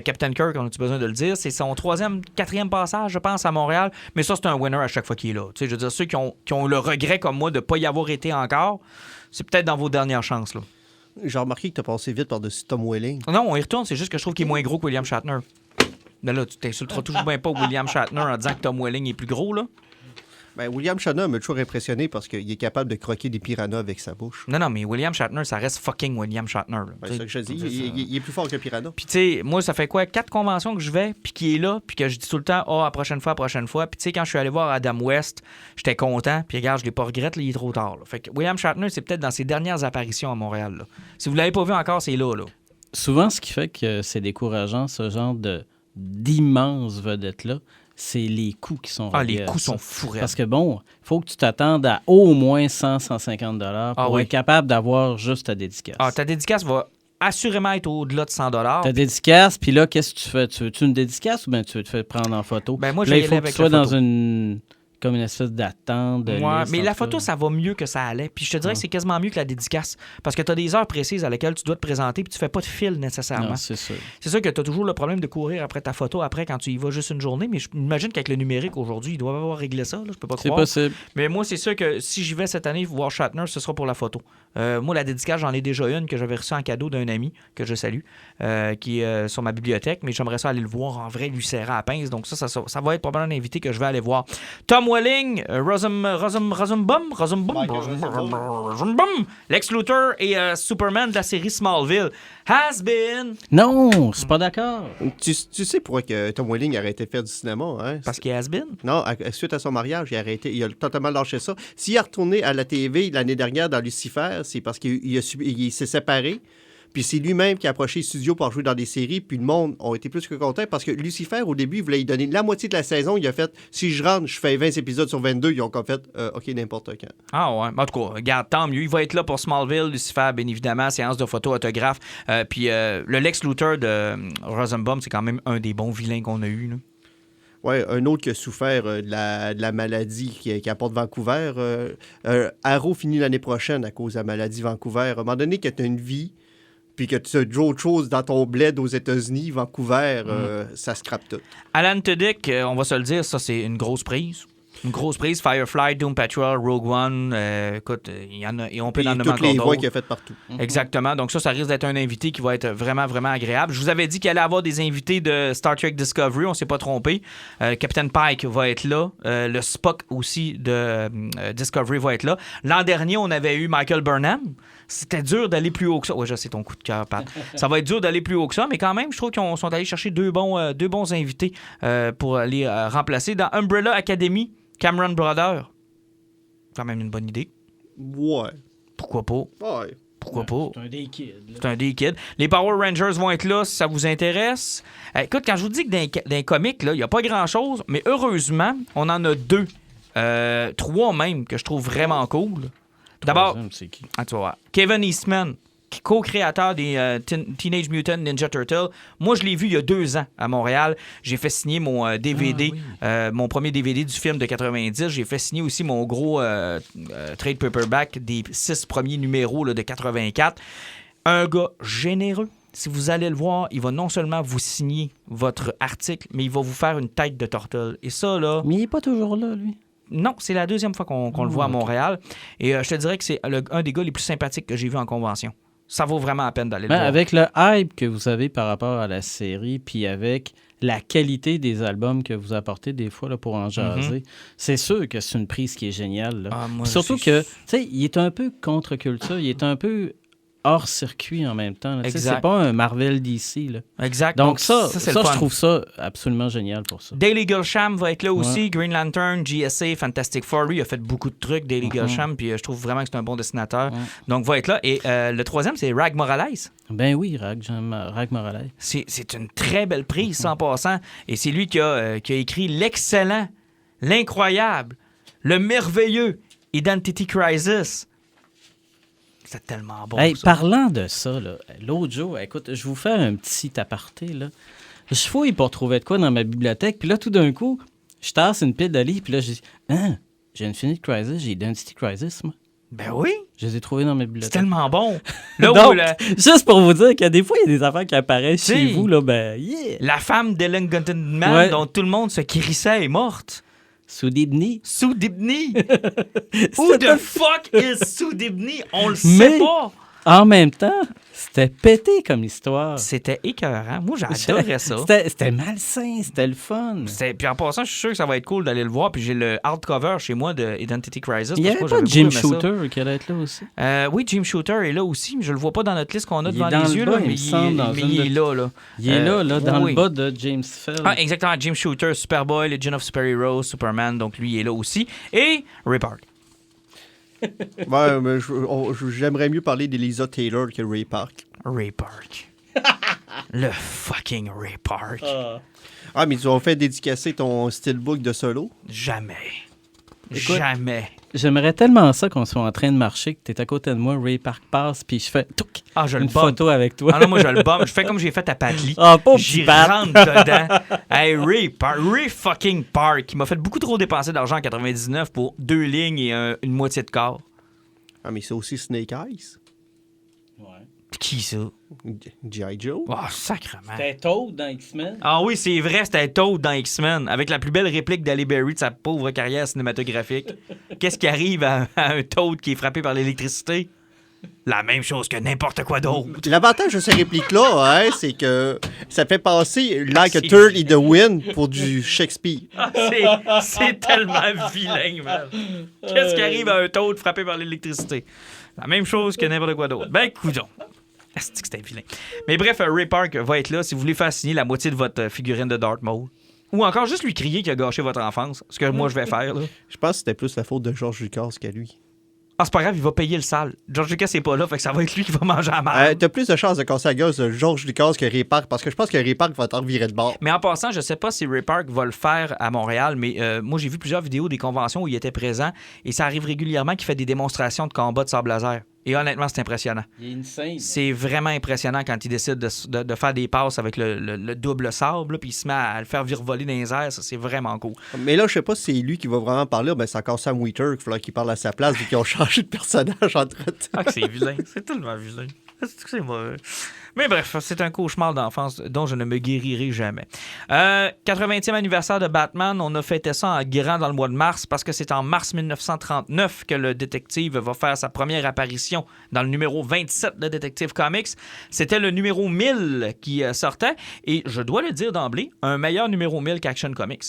Captain Kirk, on a-tu besoin de le dire, c'est son 4e passage, je pense, à Montréal. Mais ça, c'est un winner à chaque fois qu'il est là. Tu sais, je veux dire, ceux qui ont le regret comme moi de ne pas y avoir été encore, c'est peut-être dans vos dernières chances. Là. J'ai remarqué que tu as passé vite par-dessus Tom Welling. Non, on y retourne, c'est juste que je trouve qu'il est moins gros que William Shatner. Là, tu t'insulteras toujours bien pas William Shatner en disant que Tom Welling est plus gros, là. Ben, William Shatner m'a toujours impressionné parce qu'il est capable de croquer des piranhas avec sa bouche. Non, mais William Shatner, ça reste fucking William Shatner. Ben, c'est ça que je dis. Il est plus fort qu'un piranha. Puis, tu sais, moi, ça fait quoi? 4 conventions que je vais, puis qui est là, puis que je dis tout le temps, la prochaine fois. Puis, tu sais, quand je suis allé voir Adam West, j'étais content, puis regarde, je l'ai pas regretté, il est trop tard. Là. Fait que William Shatner, c'est peut-être dans ses dernières apparitions à Montréal. Là. Si vous l'avez pas vu encore, c'est là. Souvent, ce qui fait que c'est décourageant, ce genre d'immenses vedettes-là, c'est les coûts qui sont reliés les à coûts ça. sont fourrés. Parce que bon, il faut que tu t'attendes à au moins 100-150 $ pour oui. être capable d'avoir juste ta dédicace. Ta dédicace va assurément être au-delà de 100 $. Ta dédicace, puis là, qu'est-ce que tu fais? Tu veux-tu une dédicace ou bien tu veux te faire prendre en photo? Ben moi, je là, vais il y faut aller que tu avec sois la dans photo. comme une espèce d'attente. Mais la photo, ça va mieux que ça allait. Puis je te dirais que c'est quasiment mieux que la dédicace. Parce que tu as des heures précises à laquelle tu dois te présenter, puis tu fais pas de fil nécessairement. Non, c'est sûr. C'est sûr que tu as toujours le problème de courir après ta photo après quand tu y vas juste une journée, mais j'imagine qu'avec le numérique aujourd'hui, ils doivent avoir réglé ça. Là, je peux pas C'est croire. possible. Mais moi, c'est sûr que si j'y vais cette année voir Shatner, ce sera pour la photo. Moi, la dédicace, j'en ai déjà une que j'avais reçue en cadeau d'un ami que je salue, qui est sur ma bibliothèque, mais j'aimerais ça aller le voir en vrai, lui serrer à la pince. Donc ça va être probablement un invité que je vais aller voir. Tom Welling, Rosenbaum, Lex Luthor et Superman de la série Smallville. Has been. Non, je suis pas d'accord. Tu sais pourquoi que Tom Welling a arrêté de faire du cinéma, hein? Parce qu'il has been. Non, suite à son mariage, il a totalement lâché ça. S'il est retourné à la TV l'année dernière dans Lucifer, c'est parce qu'il s'est séparé. Puis c'est lui-même qui a approché les studios pour jouer dans des séries. Puis le monde a été plus que content parce que Lucifer, au début, il voulait lui donner la moitié de la saison. Il a fait, si je rentre, je fais 20 épisodes sur 22. Ils ont comme fait, OK, n'importe quand. Ah ouais, en tout cas, regarde, tant mieux. Il va être là pour Smallville, Lucifer, bien évidemment, séance de photos, autographes. Puis le Lex Luthor de Rosenbaum, c'est quand même un des bons vilains qu'on a eu. Là. Oui, un autre qui a souffert de la maladie qui apporte Vancouver. Arrow finit l'année prochaine à cause de la maladie Vancouver. À un moment donné, que tu as une vie, puis que tu as d'autres choses dans ton bled aux États-Unis, Vancouver, ça scrape tout. Alan Tudyk, on va se le dire, ça, c'est une grosse prise. Une grosse prise. Firefly, Doom Patrol, Rogue One, écoute, il y en a, et on peut en nommer encore toutes les voix d'autres. qu'il a faites partout. Exactement. Donc ça risque d'être un invité qui va être vraiment, vraiment agréable. Je vous avais dit qu'il allait avoir des invités de Star Trek Discovery, on s'est pas trompé. Captain Pike va être là. Le Spock aussi de Discovery va être là. L'an dernier, on avait eu Michael Burnham. C'était dur d'aller plus haut que ça. Oui, c'est ton coup de cœur, Pat. Ça va être dur d'aller plus haut que ça, mais quand même, je trouve qu'ils sont allés chercher deux bons invités pour aller remplacer. Dans Umbrella Academy, Cameron Brother. Quand même une bonne idée. Ouais. Pourquoi pas? Ouais. Pourquoi pas? C'est un des kids. C'est un des kids. Les Power Rangers vont être là si ça vous intéresse. Écoute, quand je vous dis que dans les comics, il n'y a pas grand-chose, mais heureusement, on en a 2. 3 même, que je trouve vraiment cool. D'abord, c'est qui? tu vas voir. Kevin Eastman, co-créateur des Teenage Mutant Ninja Turtles. Moi, je l'ai vu il y a 2 ans à Montréal. J'ai fait signer mon DVD, mon premier DVD du film de 90. J'ai fait signer aussi mon gros trade paperback des 6 premiers numéros là, de 84. Un gars généreux. Si vous allez le voir, il va non seulement vous signer votre article, mais il va vous faire une tête de tortelle. Et ça, là... Mais il n'est pas toujours là, lui. Non, c'est la 2e fois qu'on le voit à Montréal. Et je te dirais que c'est un des gars les plus sympathiques que j'ai vu en convention. Ça vaut vraiment la peine d'aller le voir. Avec le hype que vous avez par rapport à la série, puis avec la qualité des albums que vous apportez des fois là, pour en jaser, c'est sûr que c'est une prise qui est géniale. Là. Surtout que, tu sais, il est un peu contre-culture, il est un peu hors-circuit en même temps. C'est pas un Marvel DC. Là. Exact. Donc ça c'est je trouve ça absolument génial pour ça. Daily Gilsham va être là aussi. Green Lantern, GSA, Fantastic Four. Lui, il a fait beaucoup de trucs, Daily Gilsham, puis je trouve vraiment que c'est un bon dessinateur. Donc, va être là. Et le 3e, c'est Rag Morales. Ben oui, Rag Morales. C'est une très belle prise, en passant. Et c'est lui qui a écrit l'excellent, l'incroyable, Le merveilleux Identity Crisis. C'est tellement bon. Hey, ça. parlant de ça, là, l'autre jour, écoute, je vous fais un petit aparté. Là. Je fouille pour trouver de quoi dans ma bibliothèque, puis là, tout d'un coup, je tasse une pile de livres, puis là, je dis j'ai Infinite Crisis, j'ai Identity Crisis, moi. Ben oui, Je les ai trouvés dans ma c'est bibliothèque. tellement bon. Là où Donc, la, juste pour vous dire que des fois, il y a des affaires qui apparaissent chez Si. vous, là, ben, yeah! la femme d'Ellen Guntenman, Ouais. dont tout le monde se crissait, est morte. Soudibni. Soudibni. Who the fuck is Soudibni? On le Mais- sait pas. En même temps, c'était pété comme histoire. C'était écœurant. Moi, j'adorais ça. C'était malsain, c'était le fun. Puis en passant, je suis sûr que ça va être cool d'aller le voir. Puis j'ai le hardcover chez moi de Identity Crisis. Il n'y parce avait que pas moi, de j'avais Jim beaucoup aimé ça. Shooter qui allait être là aussi. Oui, Jim Shooter est là aussi, mais je le vois pas dans notre liste qu'on a Il devant est dans les le yeux. bas, là, il mais me semble, dans mais une il de- est là. Là. Il est là, dans oui. le bas de James Feld. Ah, exactement. Jim Shooter, Superboy, Legend of Super Heroes, Superman. Donc lui, il est là aussi. Et Ray Park. Ouais, mais j'aimerais mieux parler d'Elisa Taylor que Ray Park. Ray Park. Le fucking Ray Park. Ah, mais tu vas faire dédicacer ton steelbook de solo? Jamais. Écoute, Jamais. J'aimerais tellement ça qu'on soit en train de marcher, que tu es à côté de moi, Ray Park passe, puis je fais touc, Ah, je le une bombe. photo avec toi. Ah non, moi, je le bombe. Je fais comme j'ai fait à Patly. Ah, pauvre J'y petit Pat. rentre dedans. Hey, Ray fucking Park. Il m'a fait beaucoup trop dépenser d'argent en 99 pour 2 lignes et une moitié de quart. Ah, mais c'est aussi Snake Eyes. Qui ça? G.I. Joe. Oh, sacrement. C'était Toad dans X-Men. Ah oui, c'est vrai, c'était Toad dans X-Men, avec la plus belle réplique d'Halle Berry de sa pauvre carrière cinématographique. Qu'est-ce qui arrive à un Toad qui est frappé par l'électricité? La même chose que n'importe quoi d'autre. L'avantage de ces répliques-là, hein, c'est que ça fait passer like a C'est- turd in the wind pour du Shakespeare. Ah, c'est tellement vilain, man. Qu'est-ce qui arrive à un Toad frappé par l'électricité? La même chose que n'importe quoi d'autre. Ben, coudonc. Asti que c'était vilain. Mais bref, Ray Park va être là si vous voulez faire signer la moitié de votre figurine de Darth Maul. Ou encore juste lui crier qu'il a gâché votre enfance. Ce que moi, je vais faire, là. Je pense que c'était plus la faute de George Lucas qu'à lui. Ah, c'est pas grave, il va payer le sale. George Lucas n'est pas là, fait que ça va être lui qui va manger à mal. T'as plus de chances de casser la gueule de George Lucas que Ray Park, parce que je pense que Ray Park va t'en virer de bord. Mais en passant, je sais pas si Ray Park va le faire à Montréal, mais moi, j'ai vu plusieurs vidéos des conventions où il était présent et ça arrive régulièrement qu'il fait des démonstrations de combat de sabre laser. Et honnêtement, c'est impressionnant. Il est insane. C'est vraiment impressionnant quand il décide de faire des passes avec le double sabre, là, puis il se met à le faire virevoler dans les airs. Ça, c'est vraiment cool. Mais là, je sais pas si c'est lui qui va vraiment parler. Ben, c'est encore Sam Wheater qu'il faudra qu'il parle à sa place vu qu'ils ont changé de personnage entre-temps. Ah, que c'est vilain. C'est tellement vilain. C'est mauvais. Mais bref, c'est un cauchemar d'enfance dont je ne me guérirai jamais. 80e anniversaire de Batman, on a fêté ça en grand dans le mois de mars parce que c'est en mars 1939 que le détective va faire sa première apparition dans le numéro 27 de Detective Comics. C'était le numéro 1000 qui sortait et je dois le dire d'emblée, un meilleur numéro 1000 qu'Action Comics.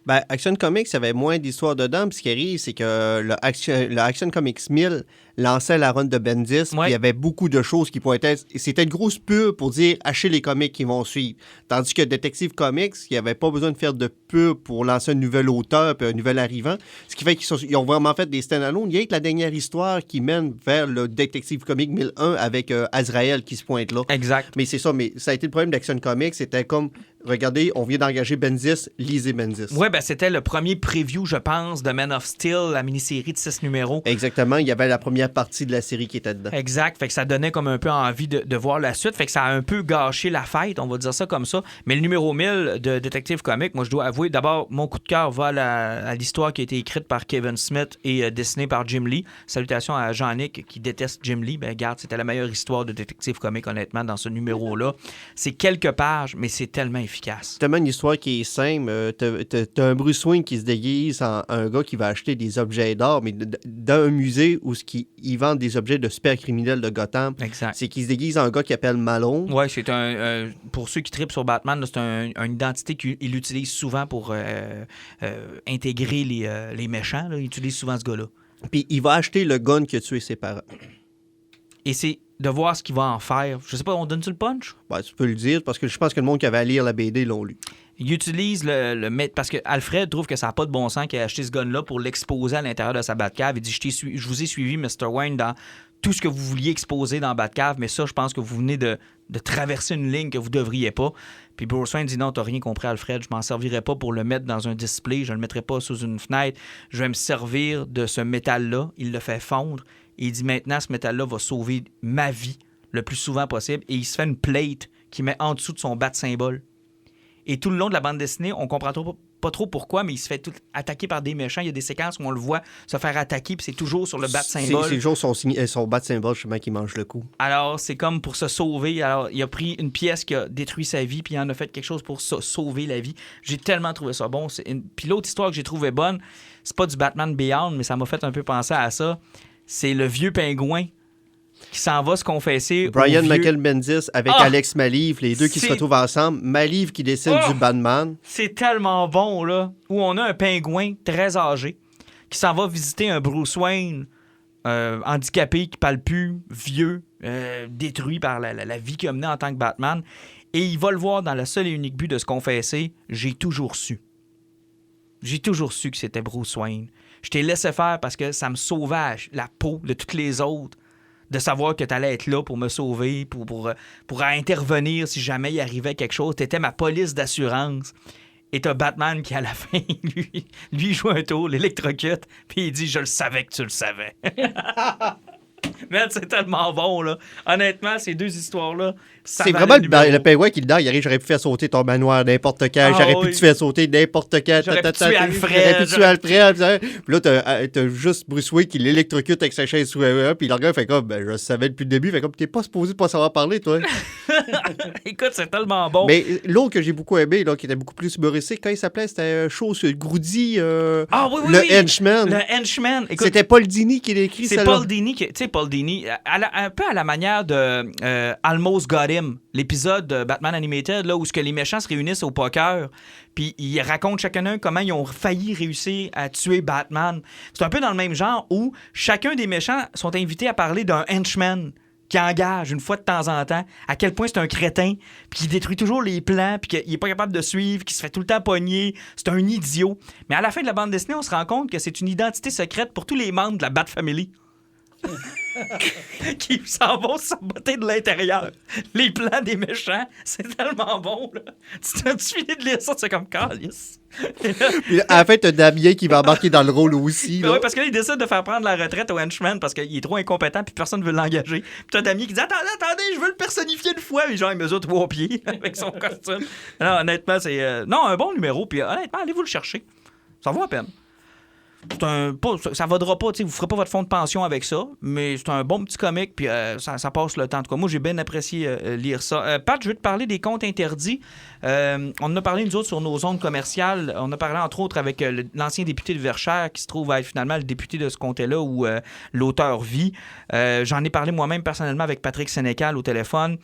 Ben, Action Comics, il y avait moins d'histoires dedans. Puis ce qui arrive, c'est que le Action Comics 1000 lançait la run de Bendis. Puis Ouais. il y avait beaucoup de choses qui pourraient être... C'était une grosse pub pour dire achetez les comics qui vont suivre. Tandis que Detective Comics, il n'y avait pas besoin de faire de pub pour lancer un nouvel auteur puis un nouvel arrivant. Ce qui fait qu'ils ont vraiment fait des stand-alone. Il y a que la dernière histoire qui mène vers le Detective Comics 1001 avec Azrael qui se pointe là. Exact. Mais c'est ça, mais ça a été le problème d'Action Comics. C'était comme, regardez, on vient d'engager Bendis, lisez Bendis. Ouais, ben c'était le premier preview, je pense, de Man of Steel, la mini-série de 6 numéros. Exactement, il y avait la première partie de la série qui était dedans. Exact, fait que ça donnait comme un peu envie de voir la suite, fait que ça a un peu gâché la fête, on va dire ça comme ça. Mais le numéro 1000 de Detective Comics, moi je dois avouer, d'abord, mon coup de cœur va à l'histoire qui a été écrite par Kevin Smith et dessinée par Jim Lee. Salutations à Jean-Nic qui déteste Jim Lee. Ben regarde, c'était la meilleure histoire de Detective Comics, honnêtement, dans ce numéro-là. C'est quelques pages, mais c'est tellement efficace. C'est tellement une histoire qui est simple. T'as un Bruce Wayne qui se déguise en un gars qui va acheter des objets d'art, mais dans un musée où ils vendent des objets de super criminels de Gotham. Exact. C'est qu'il se déguise en un gars qui appelle Malone. Ouais, c'est pour ceux qui trippent sur Batman, là, c'est une identité qu'il utilise souvent pour intégrer les méchants. Là. Il utilise souvent ce gars-là. Puis il va acheter le gun qui a tué ses parents. Et c'est de voir ce qu'il va en faire. Je sais pas, on donne-tu le punch? Ben, tu peux le dire, parce que je pense que le monde qui avait à lire la BD l'ont lu. Il utilise le parce que Alfred trouve que ça n'a pas de bon sens qu'il ait acheté ce gun-là pour l'exposer à l'intérieur de sa Batcave. Il dit je vous ai suivi, Mr. Wayne, dans tout ce que vous vouliez exposer dans Batcave, mais ça, je pense que vous venez de traverser une ligne que vous devriez pas. Puis Bruce Wayne dit non, t'as rien compris, Alfred, je m'en servirai pas pour le mettre dans un display, je le mettrai pas sous une fenêtre, je vais me servir de ce métal-là. Il le fait fondre et il dit maintenant, ce métal-là va sauver ma vie le plus souvent possible, et il se fait une plate qu'il met en dessous de son bat-symbole. Et tout le long de la bande dessinée, on comprend pas trop pourquoi, mais il se fait tout attaquer par des méchants. Il y a des séquences où on le voit se faire attaquer, puis c'est toujours sur le bat-symbole. C'est toujours son bat-symbole, justement, qui mange le coup. Alors, c'est comme pour se sauver. Alors, il a pris une pièce qui a détruit sa vie, puis il en a fait quelque chose pour sauver la vie. J'ai tellement trouvé ça bon. Puis l'autre histoire que j'ai trouvée bonne, c'est pas du Batman Beyond, mais ça m'a fait un peu penser à ça. C'est le vieux pingouin qui s'en va se confesser. Brian Michael Bendis avec Alex Maliv, les deux qui se retrouvent ensemble. Maliv qui décide du Batman. C'est tellement bon, là, où on a un pingouin très âgé qui s'en va visiter un Bruce Wayne handicapé, qui parle plus, vieux, détruit par la vie qu'il a menée en tant que Batman. Et il va le voir dans le seul et unique but de se confesser. J'ai toujours su que c'était Bruce Wayne. Je t'ai laissé faire parce que ça me sauvait la peau de toutes les autres, de savoir que tu allais être là pour me sauver, pour intervenir si jamais il arrivait quelque chose. Tu étais ma police d'assurance. Et t'as Batman qui, à la fin, lui joue un tour, l'électrocute, puis il dit « Je le savais que tu le savais. » Man, c'est tellement bon, là. Honnêtement, ces deux histoires-là, ça c'est vraiment le pingouin qui, dedans, il arrive, j'aurais pu faire sauter ton manoir n'importe quand, j'aurais pu te faire sauter n'importe quand. J'aurais pu tuer Alfred. Puis là, t'as juste Bruce Wayne qui l'électrocute avec sa chaise sous puis il regarde, fait comme, je le savais depuis le début, fait comme, t'es pas supposé de pas savoir parler, toi. Écoute, c'est tellement bon. Mais l'autre que j'ai beaucoup aimé, là, qui était beaucoup plus humoristique, quand il s'appelait, c'était chose Groody, le Henchman. Le Henchman. Écoute, c'était Paul Dini qui l'a écrit, c'est Paul Dini qui... Tu sais, Paul Dini, un peu à la manière de Almost Got Him, l'épisode de Batman Animated, là, où les méchants se réunissent au poker, puis ils racontent chacun comment ils ont failli réussir à tuer Batman. C'est un peu dans le même genre où chacun des méchants sont invités à parler d'un henchman qui engage une fois de temps en temps, à quel point c'est un crétin, puis qui détruit toujours les plans, puis qu'il n'est pas capable de suivre, qui se fait tout le temps pogner, c'est un idiot. Mais à la fin de la bande dessinée, on se rend compte que c'est une identité secrète pour tous les membres de la Bat Family. Qui s'en vont saboter de l'intérieur les plans des méchants. C'est tellement bon, là. Tu finis de lire ça, c'est comme calice. Puis à la fin, t'as Damien qui va embarquer dans le rôle aussi. Oui, parce que là, il décide de faire prendre la retraite au henchman parce qu'il est trop incompétent puis personne ne veut l'engager. Puis t'as Damien qui dit attendez, je veux le personnifier une fois. Mais genre, il mesure 3 pieds avec son costume. Alors, honnêtement, c'est un bon numéro. Puis honnêtement, allez vous le chercher. Ça vaut la peine. Ça vaudra pas, vous ferez pas votre fonds de pension avec ça, mais c'est un bon petit comic, puis ça passe le temps. En tout cas, moi, j'ai bien apprécié lire ça. Pat, je veux te parler des comptes interdits. On en a parlé, nous autres, sur nos ondes commerciales. On a parlé, entre autres, avec l'ancien député de Verchères, qui se trouve être finalement le député de ce comté-là où l'auteur vit. J'en ai parlé moi-même personnellement avec Patrick Sénécal au téléphone.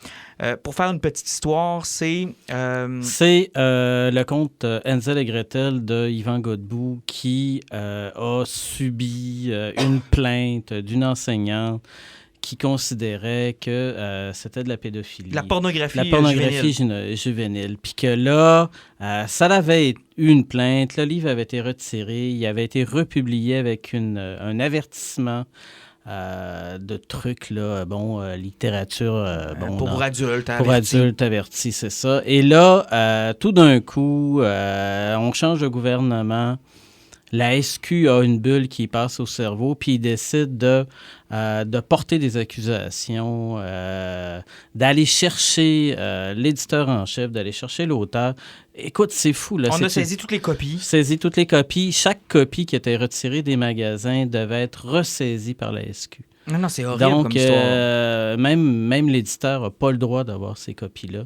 Pour faire une petite histoire, c'est le conte Hansel et Gretel de Yvan Godbout qui a subi une plainte d'une enseignante qui considérait que c'était de la pédophilie. La pornographie juvénile. Puis que là, ça avait eu une plainte, le livre avait été retiré, il avait été republié avec un avertissement de trucs, là, littérature... pour adultes. Pour adultes avertis, c'est ça. Et là, tout d'un coup, on change de gouvernement. La SQ a une bulle qui passe au cerveau, puis il décide de porter des accusations, d'aller chercher l'éditeur en chef, d'aller chercher l'auteur. Écoute, c'est fou. Là. On a saisi toutes les copies. Chaque copie qui était retirée des magasins devait être ressaisie par la SQ. Non, c'est horrible comme histoire. Même l'éditeur n'a pas le droit d'avoir ces copies-là.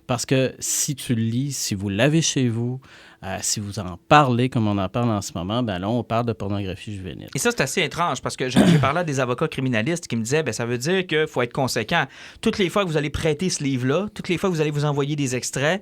Parce que si tu le lis, si vous l'avez chez vous, si vous en parlez comme on en parle en ce moment, ben là, on parle de pornographie juvénile. Et ça, c'est assez étrange parce que j'ai parlé à des avocats criminalistes qui me disaient, ça veut dire qu'il faut être conséquent. Toutes les fois que vous allez prêter ce livre-là, toutes les fois que vous allez vous envoyer des extraits,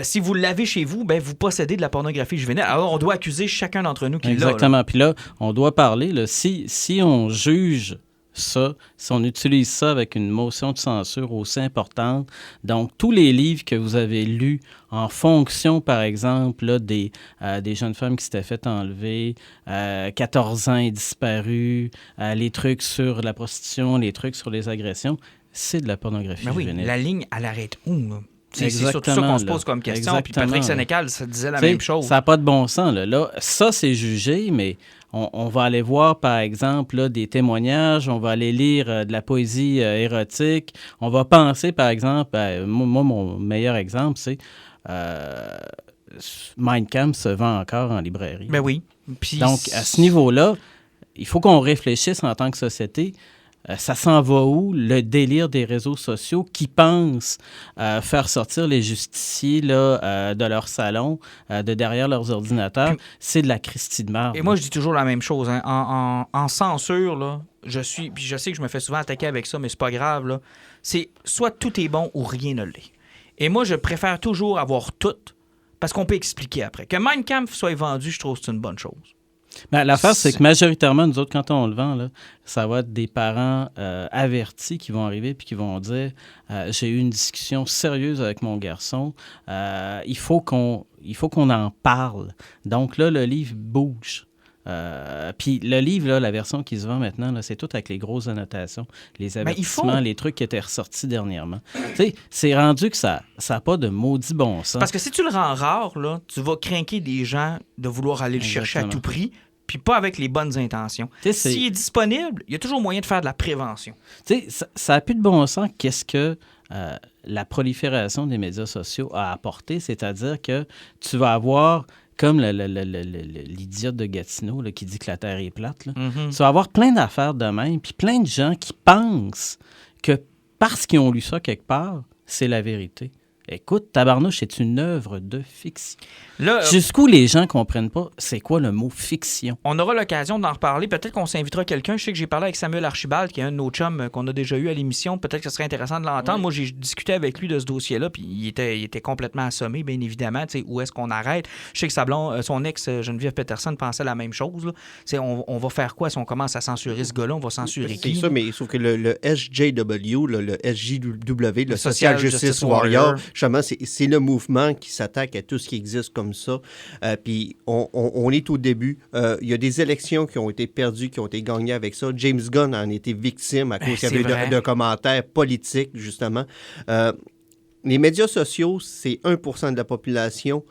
si vous l'avez chez vous, vous possédez de la pornographie juvénile. Alors, on doit accuser chacun d'entre nous qui l'a. Exactement. Puis là, on doit parler, là, si on juge ça, si on utilise ça avec une motion de censure aussi importante. Donc, tous les livres que vous avez lus en fonction, par exemple, là, des jeunes femmes qui s'étaient fait enlever, 14 ans et disparus, les trucs sur la prostitution, les trucs sur les agressions, c'est de la pornographie Mais oui, juvénile. la ligne, elle arrête où, là? C'est surtout ça Exactement, qu'on se là. pose comme question. Puis Exactement, Patrick là. Sénécal, ça disait la T'sais, même chose. Ça n'a pas de bon sens. Là, ça, c'est jugé, mais on va aller voir, par exemple, là, des témoignages, on va aller lire de la poésie érotique. On va penser, par exemple, moi, mon meilleur exemple, c'est Mein Kampf se vend encore en librairie. Ben oui. Puis Donc, à ce niveau-là, il faut qu'on réfléchisse en tant que société. Ça s'en va où, le délire des réseaux sociaux qui pensent faire sortir les justiciers là, de leur salon, de derrière leurs ordinateurs? C'est de la Christie de marde. Et moi, je dis toujours la même chose. Hein. En censure, là, puis je sais que je me fais souvent attaquer avec ça, mais c'est pas grave. Là. C'est soit tout est bon ou rien ne l'est. Et moi, je préfère toujours avoir tout parce qu'on peut expliquer après. Que Mein Kampf soit vendu, je trouve que c'est une bonne chose. Ben, l'affaire, c'est que majoritairement, nous autres, quand on le vend, là, ça va être des parents avertis qui vont arriver puis qui vont dire j'ai eu une discussion sérieuse avec mon garçon, il faut qu'on en parle. Donc là, le livre bouge. Puis le livre, là, la version qui se vend maintenant, là, c'est tout avec les grosses annotations, les avertissements, les trucs qui étaient ressortis dernièrement. Tu sais, c'est rendu que ça n'a pas de maudit bon sens. Parce que si tu le rends rare, là, tu vas craquer des gens de vouloir aller le chercher à tout prix, puis pas avec les bonnes intentions. S'il est disponible, il y a toujours moyen de faire de la prévention. Tu sais, ça n'a plus de bon sens. Qu'est-ce que la prolifération des médias sociaux a apporté? C'est-à-dire que tu vas avoir... Comme l'idiote de Gatineau là, qui dit que la Terre est plate. Là. Mm-hmm. Tu vas avoir plein d'affaires de même, puis plein de gens qui pensent que parce qu'ils ont lu ça quelque part, c'est la vérité. Écoute, Tabarnouche, c'est une œuvre de fiction. Là, jusqu'où les gens ne comprennent pas c'est quoi le mot fiction. On aura l'occasion d'en reparler. Peut-être qu'on s'invitera quelqu'un. Je sais que j'ai parlé avec Samuel Archibald, qui est un de nos chums qu'on a déjà eu à l'émission. Peut-être que ce serait intéressant de l'entendre. Oui. Moi, j'ai discuté avec lui de ce dossier-là, puis il était complètement assommé, bien évidemment. Tu sais, où est-ce qu'on arrête? Je sais que son ex, Geneviève Peterson, pensait la même chose. Là. On va faire quoi si on commence à censurer ce gars-là? On va censurer qui? C'est ça, mais sauf que le SJW, le SJW, le Social Justice Warrior, justement, c'est le mouvement qui s'attaque à tout ce qui existe comme ça. Puis on est au début. Il y a des élections qui ont été perdues, qui ont été gagnées avec ça. James Gunn en a été victime à cause qu'il y avait de commentaires politiques, justement. Les médias sociaux, c'est 1% de la population,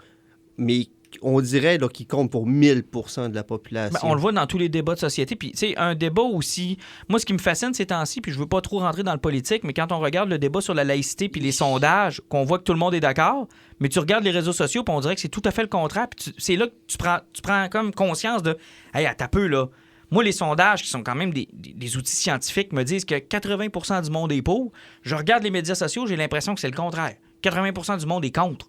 mais on dirait là, qu'ils comptent pour 1000% de la population. Ben, on le voit dans tous les débats de société. Puis, tu sais, un débat aussi... Moi, ce qui me fascine ces temps-ci, puis je veux pas trop rentrer dans le politique, mais quand on regarde le débat sur la laïcité puis les sondages, qu'on voit que tout le monde est d'accord, mais tu regardes les réseaux sociaux puis on dirait que c'est tout à fait le contraire. Puis c'est là que tu prends comme conscience de... Hey, attends peu, là. Moi, les sondages, qui sont quand même des outils scientifiques, me disent que 80% du monde est pour. Je regarde les médias sociaux, j'ai l'impression que c'est le contraire. 80% du monde est contre.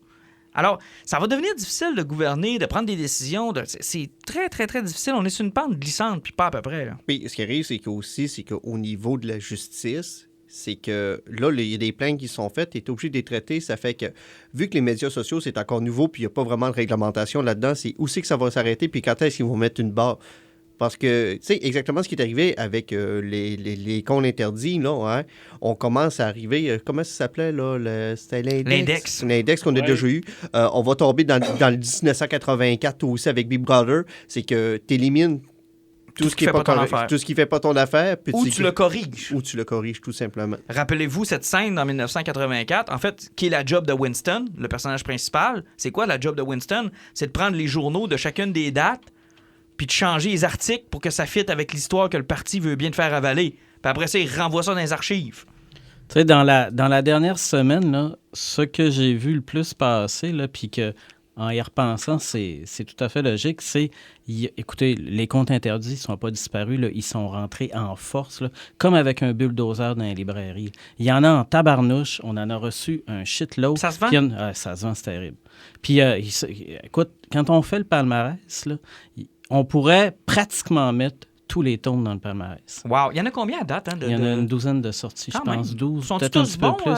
Alors, ça va devenir difficile de gouverner, de prendre des décisions. C'est très, très, très difficile. On est sur une pente glissante, puis pas à peu près. Là. Puis, ce qui arrive, c'est qu'au niveau de la justice, c'est que là, il y a des plaintes qui sont faites, tu es obligé de les traiter. Ça fait que, vu que les médias sociaux, c'est encore nouveau, puis il n'y a pas vraiment de réglementation là-dedans, c'est où c'est que ça va s'arrêter, puis quand est-ce qu'ils vont mettre une barre? Parce que, tu sais, exactement ce qui est arrivé avec les comptes interdits, là, hein, on commence à arriver... comment ça s'appelait, là? C'était l'index. L'index qu'on a déjà eu. On va tomber dans le 1984 aussi avec Big Brother. C'est que tu élimines tout ce qui fait pas ton affaire. Ou tu le corriges. Ou tu le corriges, tout simplement. Rappelez-vous cette scène en 1984, en fait, qui est la job de Winston, le personnage principal. C'est quoi la job de Winston? C'est de prendre les journaux de chacune des dates puis de changer les articles pour que ça fitte avec l'histoire que le parti veut bien te faire avaler. Puis après ça, il renvoie ça dans les archives. Tu sais, dans la dernière semaine, là, ce que j'ai vu le plus passer, là, puis que en y repensant, c'est tout à fait logique, c'est, écoutez, les comptes interdits ne sont pas disparus, là, ils sont rentrés en force, là, comme avec un bulldozer dans les librairies. Il y en a en tabarnouche, on en a reçu un shitload. Ça se vend? Ça se vend, c'est terrible. Puis, écoute, quand on fait le palmarès, là, on pourrait pratiquement mettre tous les tomes dans le palmarès. Wow! Il y en a combien à date? Hein, il y en a une douzaine de sorties, je pense. 12, peut-être un petit peu plus.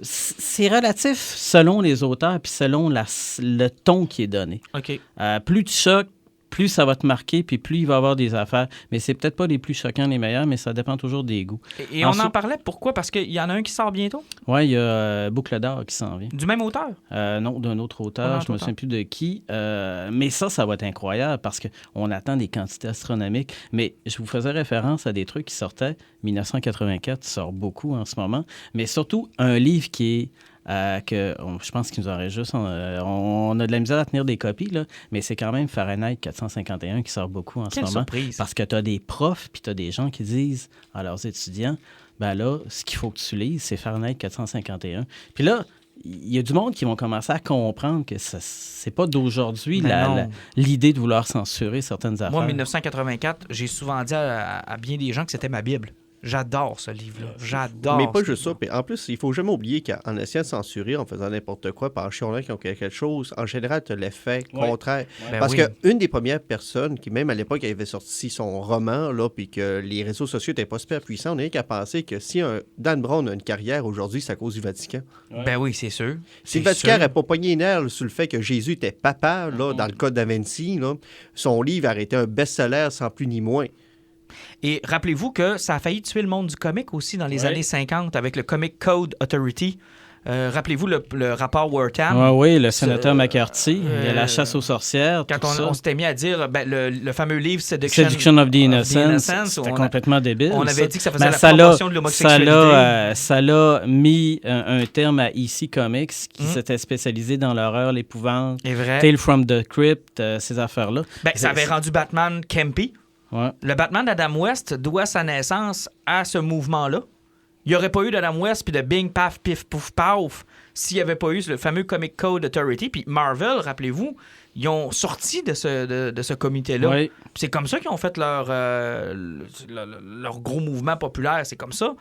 C'est relatif selon les auteurs puis selon le ton qui est donné. OK. Plus tu choques, plus ça va te marquer, puis plus il va y avoir des affaires. Mais c'est peut-être pas les plus choquants, les meilleurs, mais ça dépend toujours des goûts. Et on en parlait, pourquoi? Parce qu'il y en a un qui sort bientôt? Oui, il y a Boucle d'or qui s'en vient. Du même auteur? Non, d'un autre auteur, je me souviens plus de qui. Mais ça va être incroyable parce qu'on attend des quantités astronomiques. Mais je vous faisais référence à des trucs qui sortaient. 1984 sort beaucoup en ce moment. Mais surtout, un livre qui est... je pense qu'il nous en reste juste. On a de la misère à tenir des copies, là, mais c'est quand même Fahrenheit 451 qui sort beaucoup en ce moment. Surprise. Parce que tu as des profs puis tu as des gens qui disent à leurs étudiants, ben là, ce qu'il faut que tu lises, c'est Fahrenheit 451. Puis là, il y a du monde qui vont commencer à comprendre que c'est pas d'aujourd'hui l'idée de vouloir censurer certaines affaires. Moi, en 1984, j'ai souvent dit à bien des gens que c'était ma Bible. J'adore ce livre-là. J'adore. Mais pas juste ça. Puis en plus, il faut jamais oublier qu'en essayant de censurer, en faisant n'importe quoi, par chiant qui ont quelque chose, en général, tu as l'effet contraire. Ben Parce oui. qu'une des premières personnes qui, même à l'époque, avait sorti son roman, là, puis que les réseaux sociaux n'étaient pas super puissants, on n'est qu'à penser que si Dan Brown a une carrière aujourd'hui, c'est à cause du Vatican. Ben oui, c'est sûr. Si le Vatican n'avait pas pogné les nerfs sur le fait que Jésus était papa, là, dans le cas de Da Vinci, là, son livre aurait été un best-seller sans plus ni moins. Et rappelez-vous que ça a failli tuer le monde du comic aussi dans les années 50 avec le Comic Code Authority. Rappelez-vous le rapport Wertham. Oui, le sénateur McCarthy, il y a la chasse aux sorcières. Quand on s'était mis à dire le fameux livre Seduction of the Innocents, c'était complètement débile. On avait dit que ça faisait Mais la promotion de l'homosexualité. Ça l'a mis un terme à EC Comics qui s'était spécialisé dans l'horreur, l'épouvante, Tale from the Crypt, ces affaires-là. Ben, ça avait rendu Batman campy. Ouais. Le Batman d'Adam West doit sa naissance à ce mouvement-là. Il n'y aurait pas eu d'Adam West puis de Bing, Paf, Pif, Pouf, Paf s'il n'y avait pas eu le fameux Comic Code Authority. Puis Marvel, rappelez-vous, ils ont sorti de ce comité-là. Oui. C'est comme ça qu'ils ont fait leur gros mouvement populaire. C'est comme ça.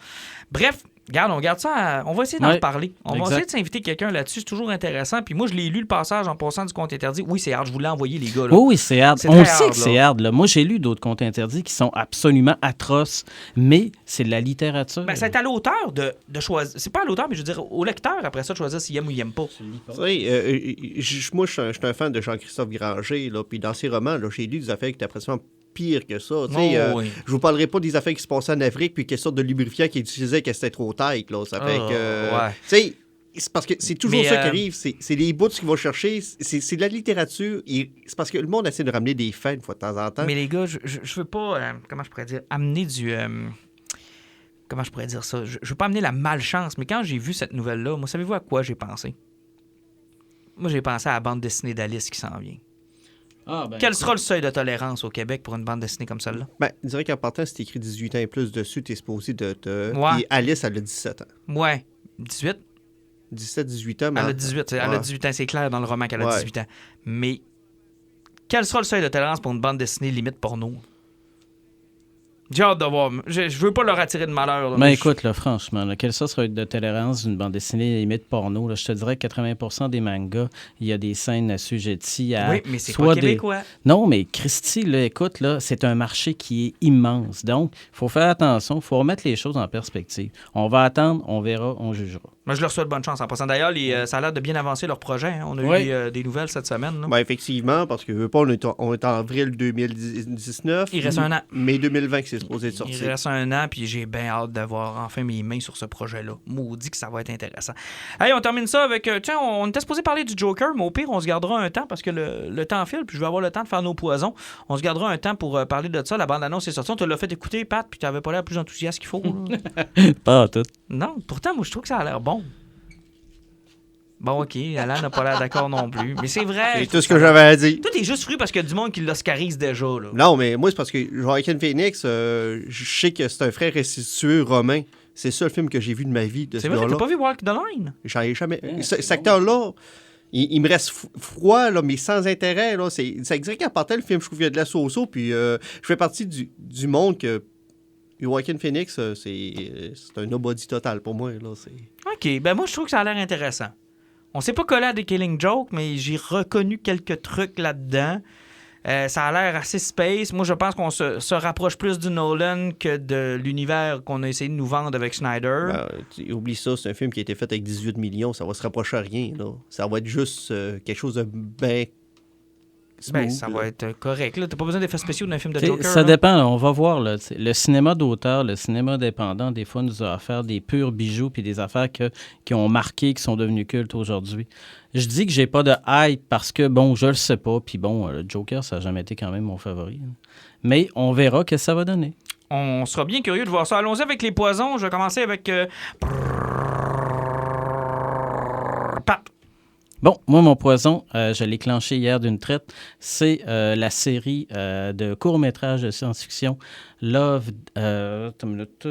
Bref, regarde, on garde ça. On va essayer d'en reparler. On va essayer de s'inviter quelqu'un là-dessus. C'est toujours intéressant. Puis moi, je l'ai lu le passage en passant du compte interdit. Oui, c'est hard. Je vous l'ai envoyé, les gars. Là. Oui, c'est hard. C'est On très sait hard, que c'est hard. Là. Moi, j'ai lu d'autres comptes interdits qui sont absolument atroces, mais c'est de la littérature. Ben, c'est à l'auteur de choisir. C'est pas à l'auteur, mais je veux dire au lecteur après ça de choisir s'il aime ou il aime pas. Tu sais, moi, je suis un fan de Jean-Christophe Granger. Là, puis dans ses romans, là, j'ai lu des affaires qui étaient presque pire que ça. Oui. Je vous parlerai pas des affaires qui se passaient en Afrique puis quelle sorte de lubrifiant qu'ils utilisaient que c'était trop tight. Là. Ça fait que... ouais. Tu sais, c'est parce que c'est toujours ça qui arrive. C'est les bouts qu'ils vont chercher. C'est de la littérature. C'est parce que le monde essaie de ramener des faits une fois de temps en temps. Mais les gars, je veux pas... comment je pourrais dire? Amener du... comment je pourrais dire ça? Je veux pas amener la malchance, mais quand j'ai vu cette nouvelle-là, moi, savez-vous à quoi j'ai pensé? Moi, j'ai pensé à la bande dessinée d'Alice qui s'en vient. Quel sera le seuil de tolérance au Québec pour une bande dessinée comme celle-là? Ben, je dirais qu'en partant, si t'écris 18 ans et plus dessus, t'es supposé de te... Ouais. Et Alice, elle a 17 ans. Ouais. 18? 17-18 ans. Mais... Elle a 18. Elle a 18 ans, c'est clair dans le roman qu'elle a 18 ans. Mais quel sera le seuil de tolérance pour une bande dessinée limite porno? J'ai hâte de voir. Je veux pas leur attirer de malheur. Là, mais écoute, là, franchement, quel ça sera de tolérance d'une bande dessinée limite porno? Là, je te dirais que 80% des mangas, il y a des scènes assujetties à... Oui, mais c'est pas québécois. Non, mais Christy, là, écoute, là, c'est un marché qui est immense. Donc, il faut faire attention, il faut remettre les choses en perspective. On va attendre, on verra, on jugera. Moi, je leur souhaite bonne chance. En passant, d'ailleurs, ça a l'air de bien avancer leur projet. Hein. On a eu des nouvelles cette semaine. Là. Ben, effectivement, parce que on est en avril 2019. Il reste un an. Mai 2020 que c'est supposé être sorti. Il reste un an, puis j'ai bien hâte d'avoir enfin mes mains sur ce projet-là. Maudit que ça va être intéressant. Hey, on termine ça avec... tiens, on était supposé parler du Joker, mais au pire, on se gardera un temps parce que le temps file, puis je vais avoir le temps de faire nos poisons. On se gardera un temps pour parler de ça. La bande-annonce est sortie. On te l'a fait écouter, Pat, puis tu n'avais pas l'air plus enthousiaste qu'il faut. Pas à tout. Non, pourtant, moi, je trouve que ça a l'air bon. Bon, OK, Alan n'a pas l'air d'accord non plus. Mais c'est vrai. C'est tout ce que j'avais à dire. Tout est juste fru parce qu'il y a du monde qui l'oscarise déjà. Là. Non, mais moi, c'est parce que Joaquin Phoenix, je sais que c'est un frère restitueux romain. C'est ça le film que j'ai vu de ma vie. De c'est ce vrai, gars-là. t'as pas vu Walk the Line? J'en ai jamais. Cet acteur-là, il me reste froid, là, mais sans intérêt. Là. C'est exact qu'à partir le film, je trouve qu'il y a de la so-so. Puis je fais partie du monde que. Joaquin Phoenix, c'est un nobody total pour moi. Là. OK, ben moi, je trouve que ça a l'air intéressant. On s'est pas collé à des Killing Joke, mais j'ai reconnu quelques trucs là-dedans. Ça a l'air assez space. Moi, je pense qu'on se rapproche plus du Nolan que de l'univers qu'on a essayé de nous vendre avec Snyder. Oublie ça, c'est un film qui a été fait avec 18 millions. Ça va se rapprocher à rien. Là. Ça va être juste quelque chose de bien smooth, ça là. va être correct. Là, t'as pas besoin d'effets spéciaux d'un film de T'sais, Joker. ça là. dépend, là, on va voir. Là, le cinéma d'auteur, le cinéma indépendant, des fois, nous a offert des purs bijoux puis des affaires qui ont marqué, qui sont devenues cultes aujourd'hui. Je dis que j'ai pas de hype parce que, bon, je le sais pas. Puis bon, le Joker, ça n'a jamais été quand même mon favori. Hein. Mais on verra ce que ça va donner. On sera bien curieux de voir ça. Allons-y avec les poisons. Je vais commencer avec... Pat. Bon, moi, mon poison, je l'ai clenché hier d'une traite. C'est la série de courts-métrages de science-fiction Love,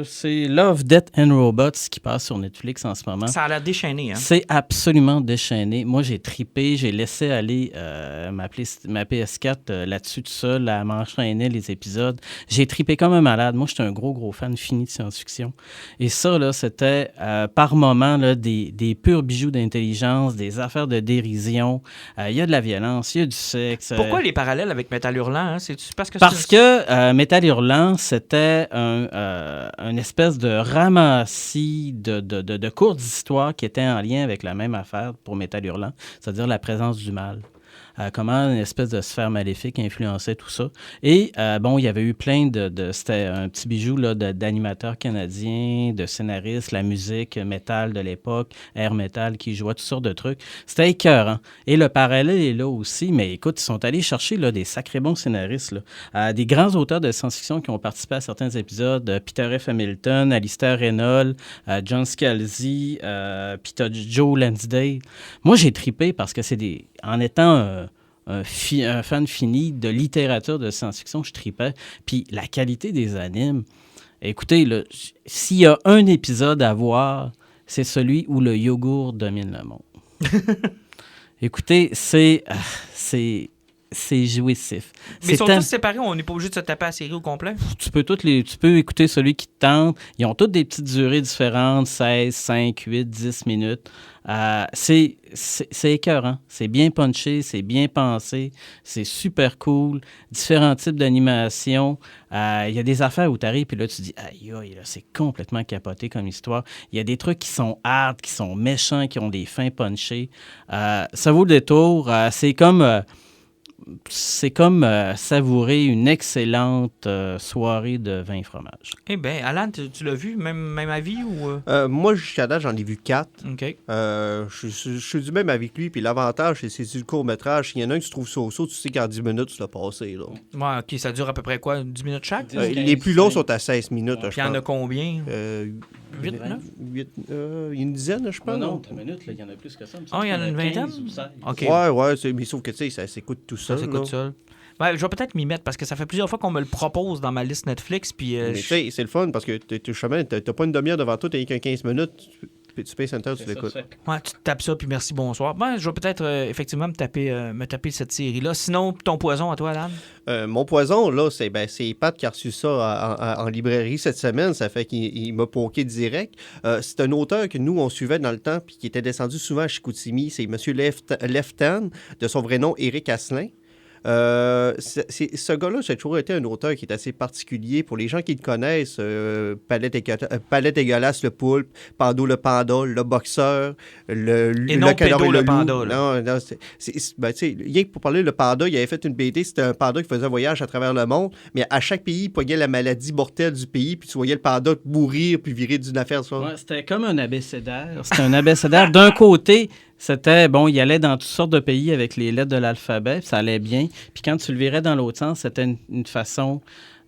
c'est Love, Death and Robots qui passe sur Netflix en ce moment. Ça a l'air déchaîné. Hein? C'est absolument déchaîné. Moi, j'ai tripé, j'ai laissé aller ma PS4 là-dessus tout seul, à m'enchaîner les épisodes. J'ai tripé comme un malade. Moi, j'étais un gros fan fini de science-fiction. Et ça, là, c'était par moments là, des purs bijoux d'intelligence, des affaires de dérision. Il y a de la violence, il y a du sexe. Pourquoi les parallèles avec Metal Hurlant? Hein? C'est-tu parce que Metal Hurlant, c'était un espèce de ramassis de courtes histoires qui étaient en lien avec la même affaire pour Metal Hurlant, c'est-à-dire la présence du mal. Comment une espèce de sphère maléfique influençait tout ça. Et bon, il y avait eu plein c'était un petit bijou là, d'animateurs canadiens, de scénaristes, la musique métal de l'époque, air metal qui jouait toutes sortes de trucs. C'était écœurant. Et le parallèle est là aussi, mais écoute, ils sont allés chercher là, des sacrés bons scénaristes, là. Des grands auteurs de science-fiction qui ont participé à certains épisodes, Peter F. Hamilton, Alistair Reynolds, John Scalzi, puis t'as Joe Lansdale. Moi, j'ai tripé parce que en étant un fan fini de littérature de science-fiction, je tripais. Puis la qualité des animes, écoutez, là, s'il y a un épisode à voir, c'est celui où le yogourt domine le monde. Écoutez, c'est jouissif. Mais ils sont tous séparés, on n'est pas obligé de se taper la série au complet? Tu peux écouter celui qui te tente. Ils ont toutes des petites durées différentes, 16, 5, 8, 10 minutes. C'est écœurant. C'est bien punché, c'est bien pensé, c'est super cool. Différents types d'animation. Il y a des affaires où tu arrives et là, tu dis, aïe, aïe, là, c'est complètement capoté comme histoire. Il y a des trucs qui sont hard, qui sont méchants, qui ont des fins punchées. Ça vaut le détour. C'est comme savourer une excellente soirée de vin et fromage. Eh bien, Alan, tu l'as vu, même avis ou... Moi, jusqu'à date, j'en ai vu 4. OK. Je suis du même avec lui. Puis l'avantage, c'est du court-métrage. S'il y en a un qui se trouve so-so, tu sais qu'en 10 minutes, tu l'as passé. Là. Ouais, OK, ça dure à peu près quoi? 10 minutes chaque? Les plus longs sont à 16 minutes, Puis je il y en a pense. combien? 8, 9? une dizaine, je pense. Non, 10 minutes, il y en a plus que ça. Ah, il y en a une vingtaine? OK. Ouais, mais sauf que, tu sais, ça s'écoute tout Ça seul. s'écoute là. seul. Ouais, je vais peut-être m'y mettre parce que ça fait plusieurs fois qu'on me le propose dans ma liste Netflix. Puis, Mais tu sais, c'est le fun parce que t'as pas une demi-heure devant toi, t'as qu'un 15 minutes, tu payes Center, tu l'écoutes. ouais, tu te tapes ça, puis merci, bonsoir. Ben, je vais peut-être effectivement me taper cette série-là. Sinon, ton poison à toi, Alan? Mon poison, là, c'est Pat qui a reçu ça en librairie cette semaine. Ça fait qu'il m'a poké direct. C'est un auteur que nous, on suivait dans le temps puis qui était descendu souvent à Chicoutimi. C'est M. Leftan, de son vrai nom, Éric Asselin. Ce gars-là, j'ai toujours été un auteur qui est assez particulier. Pour les gens qui le connaissent, Palette dégueulasse, le poulpe, Pando le panda, le boxeur, Et non Pédo le panda. Là. Non, tu sais, rien que pour parler le panda, il avait fait une BD, c'était un panda qui faisait un voyage à travers le monde, mais à chaque pays, il pognait la maladie mortelle du pays, puis tu voyais le panda mourir, puis virer d'une affaire sur l'autre. Ouais, c'était comme un abécédaire. C'était un abécédaire. D'un côté, c'était, bon, il allait dans toutes sortes de pays avec les lettres de l'alphabet, puis ça allait bien. Puis quand tu le virais dans l'autre sens, c'était une façon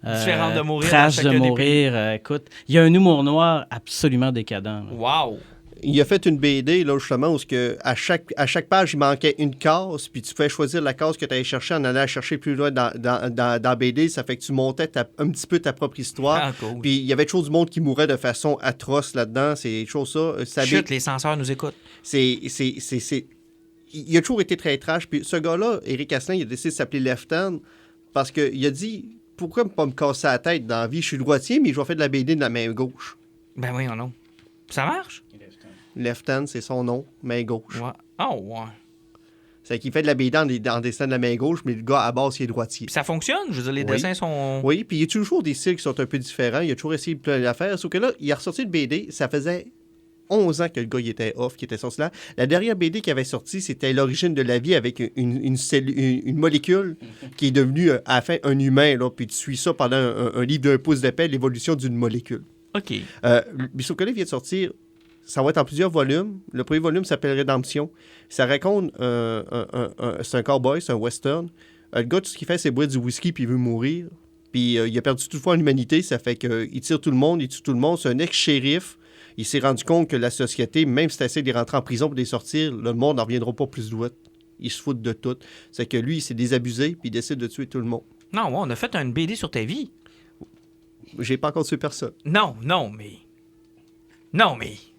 différente de mourir. trash de mourir. Écoute, il y a un humour noir absolument décadent. Là. Wow! Il a fait une BD, là, justement, où à chaque page, il manquait une case, puis tu pouvais choisir la case que tu allais chercher en allant chercher plus loin dans BD. Ça fait que tu montais un petit peu ta propre histoire. Ah, cool. Puis il y avait toujours du monde qui mourait de façon atroce là-dedans. C'est chose ça. Chut, les censeurs nous écoutent. Il a toujours été très trash. Puis ce gars-là, Éric Asselin, il a décidé de s'appeler Left Hand parce qu'il a dit, pourquoi pas me casser la tête dans la vie? Je suis droitier, mais je vais faire de la BD de la main gauche. Ben oui, non. Ça marche? Left Hand, c'est son nom, main gauche. Ouais. Oh, ouais. C'est qu'il fait de la BD en dessin de la main gauche, mais le gars, à base, il est droitier. Puis ça fonctionne? Je veux dire, les Oui. dessins sont... Oui, puis il y a toujours des styles qui sont un peu différents. Il a toujours essayé plein d'affaires. Sauf que là, il a ressorti une BD, ça faisait 11 ans que le gars il était off, qui était sorti là. La dernière BD qui avait sorti, c'était L'origine de la vie avec une molécule qui est devenue à la fin un humain. Là, puis tu suis ça pendant un livre d'un pouce d'épais, l'évolution d'une molécule. OK. Mais sauf que là, il vient de sortir, ça va être en plusieurs volumes. Le premier volume s'appelle Rédemption. Ça raconte, c'est un cowboy, c'est un western. Le gars, tout ce qu'il fait, c'est boire du whisky puis il veut mourir. Puis il a perdu toute foi en humanité, ça fait qu'il tire tout le monde, il tue tout le monde. C'est un ex-shérif. Il s'est rendu compte que la société, même si tu essaies de les rentrer en prison pour les sortir, le monde n'en reviendra pas plus doué. Il se fout de tout. C'est que lui, il s'est désabusé puis il décide de tuer tout le monde. Non, ouais, on a fait une BD sur ta vie. J'ai pas encore tué personne. Non, mais...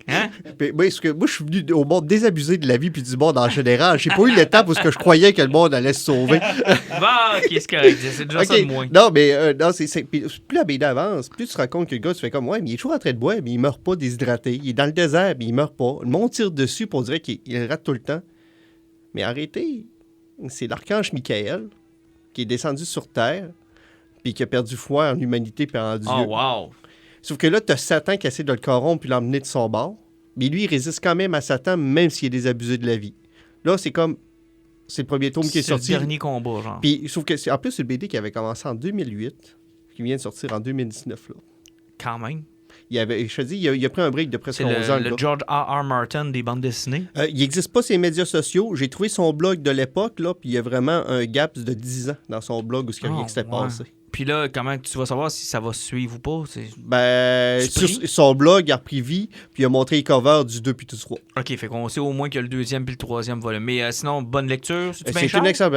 Hein? Mais, moi, je suis venu au monde désabusé de la vie puis du monde en général. J'ai pas eu l'étape où je croyais que le monde allait se sauver. Bah, OK, c'est correct. C'est déjà ça de moins. Non, mais non, plus la BD avance, plus tu te rends compte que le gars, tu fais comme, ouais, mais il est toujours en train de boire, mais il meurt pas déshydraté. Il est dans le désert, mais il meurt pas. Le monde tire dessus pour dire qu'il rate tout le temps. Mais arrêtez, c'est l'archange Michael qui est descendu sur Terre puis qui a perdu foi en l'humanité puis en Dieu. Oh, wow! Sauf que là, tu as Satan qui essaie de le corrompre puis l'emmener de son bord. Mais lui, il résiste quand même à Satan, même s'il est désabusé de la vie. Là, c'est comme... C'est le premier tome qui est sorti. C'est le dernier combat, genre. Puis, sauf que en plus, c'est le BD qui avait commencé en 2008, qui vient de sortir en 2019. Là. Quand même. Je te dis, il a pris un break de presque 11 ans. C'est le George R.R. Martin des bandes dessinées. Il n'existe pas ses médias sociaux. J'ai trouvé son blog de l'époque, là, puis il y a vraiment un gap de 10 ans dans son blog où il y a rien qui s'est passé. Puis là, comment tu vas savoir si ça va suivre ou pas? Sur son blog, il a repris vie, puis il a montré les covers du 2 puis du 3. OK, fait qu'on sait au moins qu'il y a le deuxième puis le troisième volume. Mais sinon, bonne lecture, c'est-tu bien C'est cher? une excellente...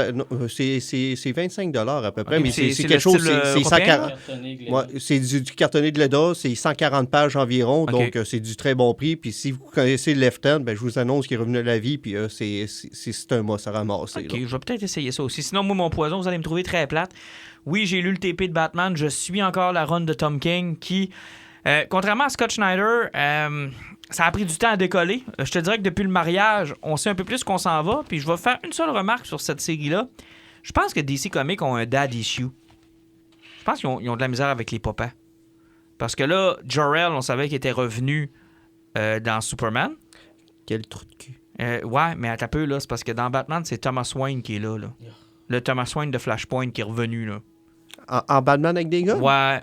c'est 25$ à peu près, Okay, mais c'est quelque le chose... style, C'est européen, 140... Ouais, c'est du cartonné de Leda, c'est 140 pages environ, donc c'est du très bon prix. Puis si vous connaissez Left Hand, je vous annonce qu'il est revenu à la vie, puis c'est un must à ramasser. OK, là. je vais peut-être essayer ça aussi. Sinon, moi, mon poison, vous allez me trouver très plate. Oui, j'ai lu le TP de Batman. Je suis encore la run de Tom King qui, contrairement à Scott Schneider, ça a pris du temps à décoller. Je te dirais que depuis le mariage, on sait un peu plus qu'on s'en va. Puis je vais faire une seule remarque sur cette série-là. Je pense que DC Comics ont un dad issue. Je pense qu'ils ont de la misère avec les papas. Parce que là, Jor-El, on savait qu'il était revenu dans Superman. Quel trou de cul. Ouais, mais à ta peu, là, c'est parce que dans Batman, c'est Thomas Wayne qui est là. Le Thomas Wayne de Flashpoint qui est revenu, là. En Batman avec des gars? Ouais.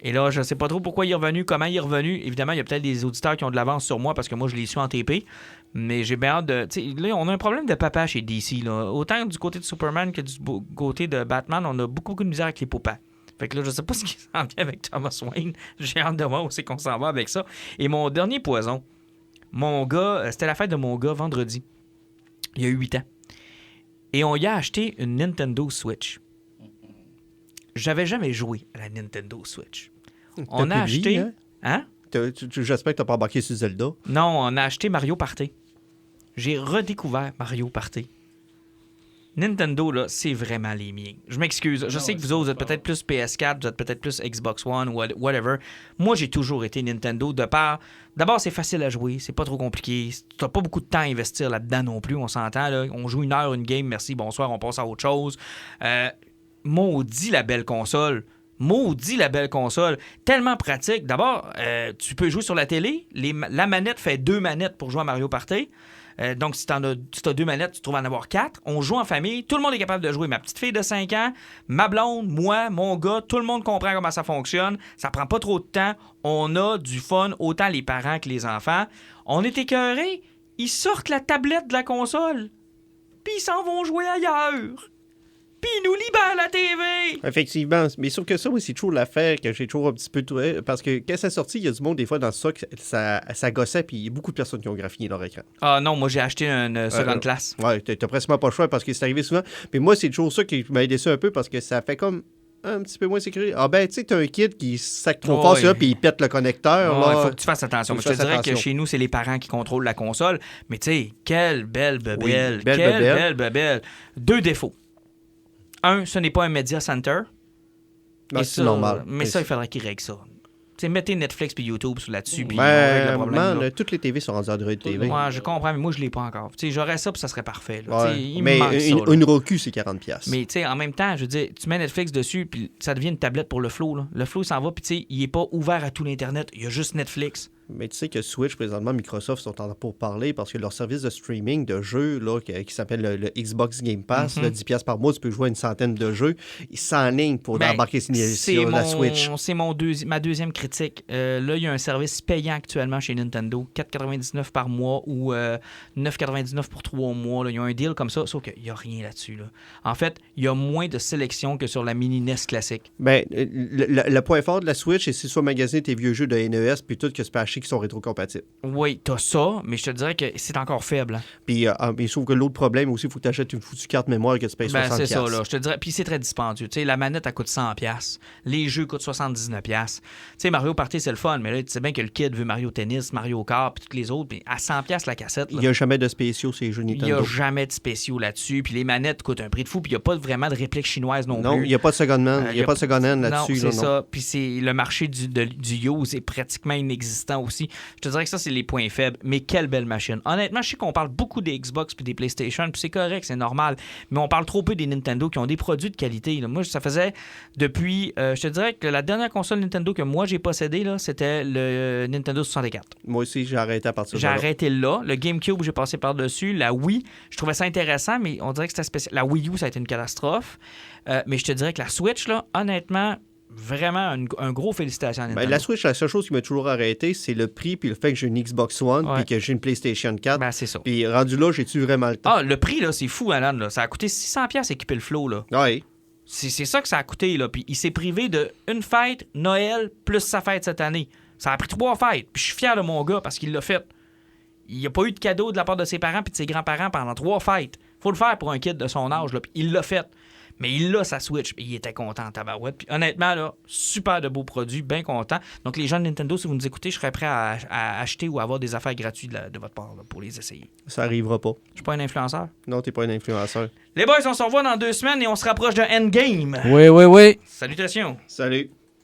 Et là, je sais pas trop pourquoi il est revenu, comment il est revenu. Évidemment, il y a peut-être des auditeurs qui ont de l'avance sur moi parce que moi, je l'ai su en TP. Mais j'ai bien hâte de... Tu sais, là, on a un problème de papa chez DC, là. Autant du côté de Superman que du côté de Batman, on a beaucoup de misère avec les papas. Fait que là, je sais pas ce qui s'en vient avec Thomas Wayne. J'ai hâte de voir où c'est qu'on s'en va avec ça. Et mon dernier poison, mon gars, c'était la fête de mon gars vendredi. Il y a 8 ans. Et on y a acheté une Nintendo Switch. J'avais jamais joué à la Nintendo Switch. On a acheté... Vie, hein? J'espère que t'as pas embarqué sur Zelda. Non, on a acheté Mario Party. J'ai redécouvert Mario Party. Nintendo, là, c'est vraiment les miens. Je m'excuse. Je sais que vous autres, vous êtes peut-être plus PS4, vous êtes peut-être plus Xbox One ou whatever. Moi, j'ai toujours été Nintendo de part... D'abord, c'est facile à jouer, c'est pas trop compliqué. T'as pas beaucoup de temps à investir là-dedans non plus, on s'entend. Là. On joue 1 heure, une game, merci, bonsoir, on passe à autre chose. Maudit la belle console. Tellement pratique. D'abord, tu peux jouer sur la télé. La manette fait 2 manettes pour jouer à Mario Party. Donc, si tu as 2 manettes, tu trouves en avoir 4. On joue en famille. Tout le monde est capable de jouer. Ma petite fille de 5 ans, ma blonde, moi, mon gars, tout le monde comprend comment ça fonctionne. Ça prend pas trop de temps. On a du fun, autant les parents que les enfants. On est écœurés. Ils sortent la tablette de la console. Puis ils s'en vont jouer ailleurs. Puis ils nous libèrent la TV! Effectivement. Mais sauf que ça, oui, c'est toujours l'affaire que j'ai toujours un petit peu trouvé. Parce que quand ça sortit, il y a du monde, des fois, dans ça, que ça gossait, puis il y a beaucoup de personnes qui ont graffiné leur écran. Ah non, moi, j'ai acheté une seconde classe. Ouais, t'as presque pas le choix parce que c'est arrivé souvent. Mais moi, c'est toujours ça qui m'a aidé ça un peu parce que ça fait comme un petit peu moins sécurisé. Ah ben, tu sais, t'as un kid qui sac trop fort sur là, puis il pète le connecteur. Il faut que tu fasses attention. Je te dirais que chez nous, c'est les parents qui contrôlent la console. Mais tu sais, quelle belle bebelle. Oui, belle bebelle. 2 défauts. 1, ce n'est pas un media center. Non, c'est normal. Mais ça, il faudrait qu'ils règlent ça. T'sais, mettez Netflix puis YouTube là-dessus, puis on règle le problème. Man, toutes les TV sont rendues Android TV. Ouais, je comprends, mais moi, je l'ai pas encore. J'aurais ça, puis ça serait parfait. Là. Ouais. Il mais me manque ça, une Roku, c'est 40$. Mais en même temps, je veux dire, tu mets Netflix dessus, puis ça devient une tablette pour le flow. Là. Le flow s'en va, puis il est pas ouvert à tout l'Internet. Il y a juste Netflix. Mais tu sais que Switch, présentement, Microsoft sont en pour parler parce que leur service de streaming de jeux là, qui s'appelle le Xbox Game Pass, là, 10$ par mois, tu peux jouer à une centaine de jeux. Ils s'enlignent pour embarquer sur la Switch. C'est ma deuxième critique. Là, il y a un service payant actuellement chez Nintendo, 4,99$ par mois ou 9,99$ pour 3 mois. Là. Il y a un deal comme ça, sauf qu'il n'y a rien là-dessus. Là. En fait, il y a moins de sélection que sur la mini NES classique. Ben, le point fort de la Switch, c'est soit magasiner tes vieux jeux de NES puis tout que tu peux acheter qui sont rétrocompatibles. Oui, t'as ça, mais je te dirais que c'est encore faible. Hein. Puis, mais sauf que l'autre problème aussi, il faut que tu achètes une foutue carte mémoire que tu payes 60$. C'est ça, là. Je te dirais. Puis c'est très dispendieux. Tu sais, la manette, elle coûte 100$. Les jeux coûtent 79$. Tu sais, Mario Party, c'est le fun, mais là, tu sais bien que le kid veut Mario Tennis, Mario Kart, puis tous les autres. Puis à 100$ la cassette. Il n'y a jamais de spéciaux sur les jeux Nintendo. Il n'y a jamais de spéciaux là-dessus. Puis les manettes coûtent un prix de fou. Puis il n'y a pas vraiment de réplique chinoise non plus. Non, il n'y a pas de second-hand. Il n'y a pas de second-hand là-dessus. Non, c'est ça. Puis le marché du use est pratiquement inexistant aussi. Je te dirais que ça, c'est les points faibles. Mais quelle belle machine. Honnêtement, je sais qu'on parle beaucoup des Xbox puis des PlayStation, puis c'est correct, c'est normal. Mais on parle trop peu des Nintendo qui ont des produits de qualité. Là. Moi, ça faisait depuis... je te dirais que la dernière console Nintendo que moi, j'ai possédée, là, c'était le Nintendo 64. Moi aussi, j'ai arrêté à partir de J'ai là. arrêté là. Le GameCube, j'ai passé par-dessus. La Wii, je trouvais ça intéressant, mais on dirait que c'était spécial. La Wii U, ça a été une catastrophe. Mais je te dirais que la Switch, là, honnêtement... Vraiment, un gros félicitations à Nintendo. Ben, la Switch, la seule chose qui m'a toujours arrêté, c'est le prix puis le fait que j'ai une Xbox One puis que j'ai une PlayStation 4. Ben, c'est ça. Puis rendu là, j'ai-tu vraiment le temps? Ah, le prix, là, c'est fou, Alan. Là. Ça a coûté 600$ équiper le Flow, là. Oui. C'est ça que ça a coûté, là. Puis il s'est privé de une fête, Noël, plus sa fête cette année. Ça a pris 3 fêtes. Puis je suis fier de mon gars parce qu'il l'a fait. Il n'y a pas eu de cadeau de la part de ses parents puis de ses grands-parents pendant 3 fêtes. Faut le faire pour un kid de son âge, là. Puis il l'a fait. Mais il a sa Switch, puis il était content en tabarouette. Puis honnêtement, là, super de beaux produits, bien content. Donc les gens de Nintendo, si vous nous écoutez, je serais prêt à acheter ou à avoir des affaires gratuites de votre part là, pour les essayer. Ça arrivera pas. Je suis pas un influenceur. Non, t'es pas un influenceur. Les boys, on se revoit dans 2 semaines et on se rapproche de Endgame. Oui. Salutations. Salut.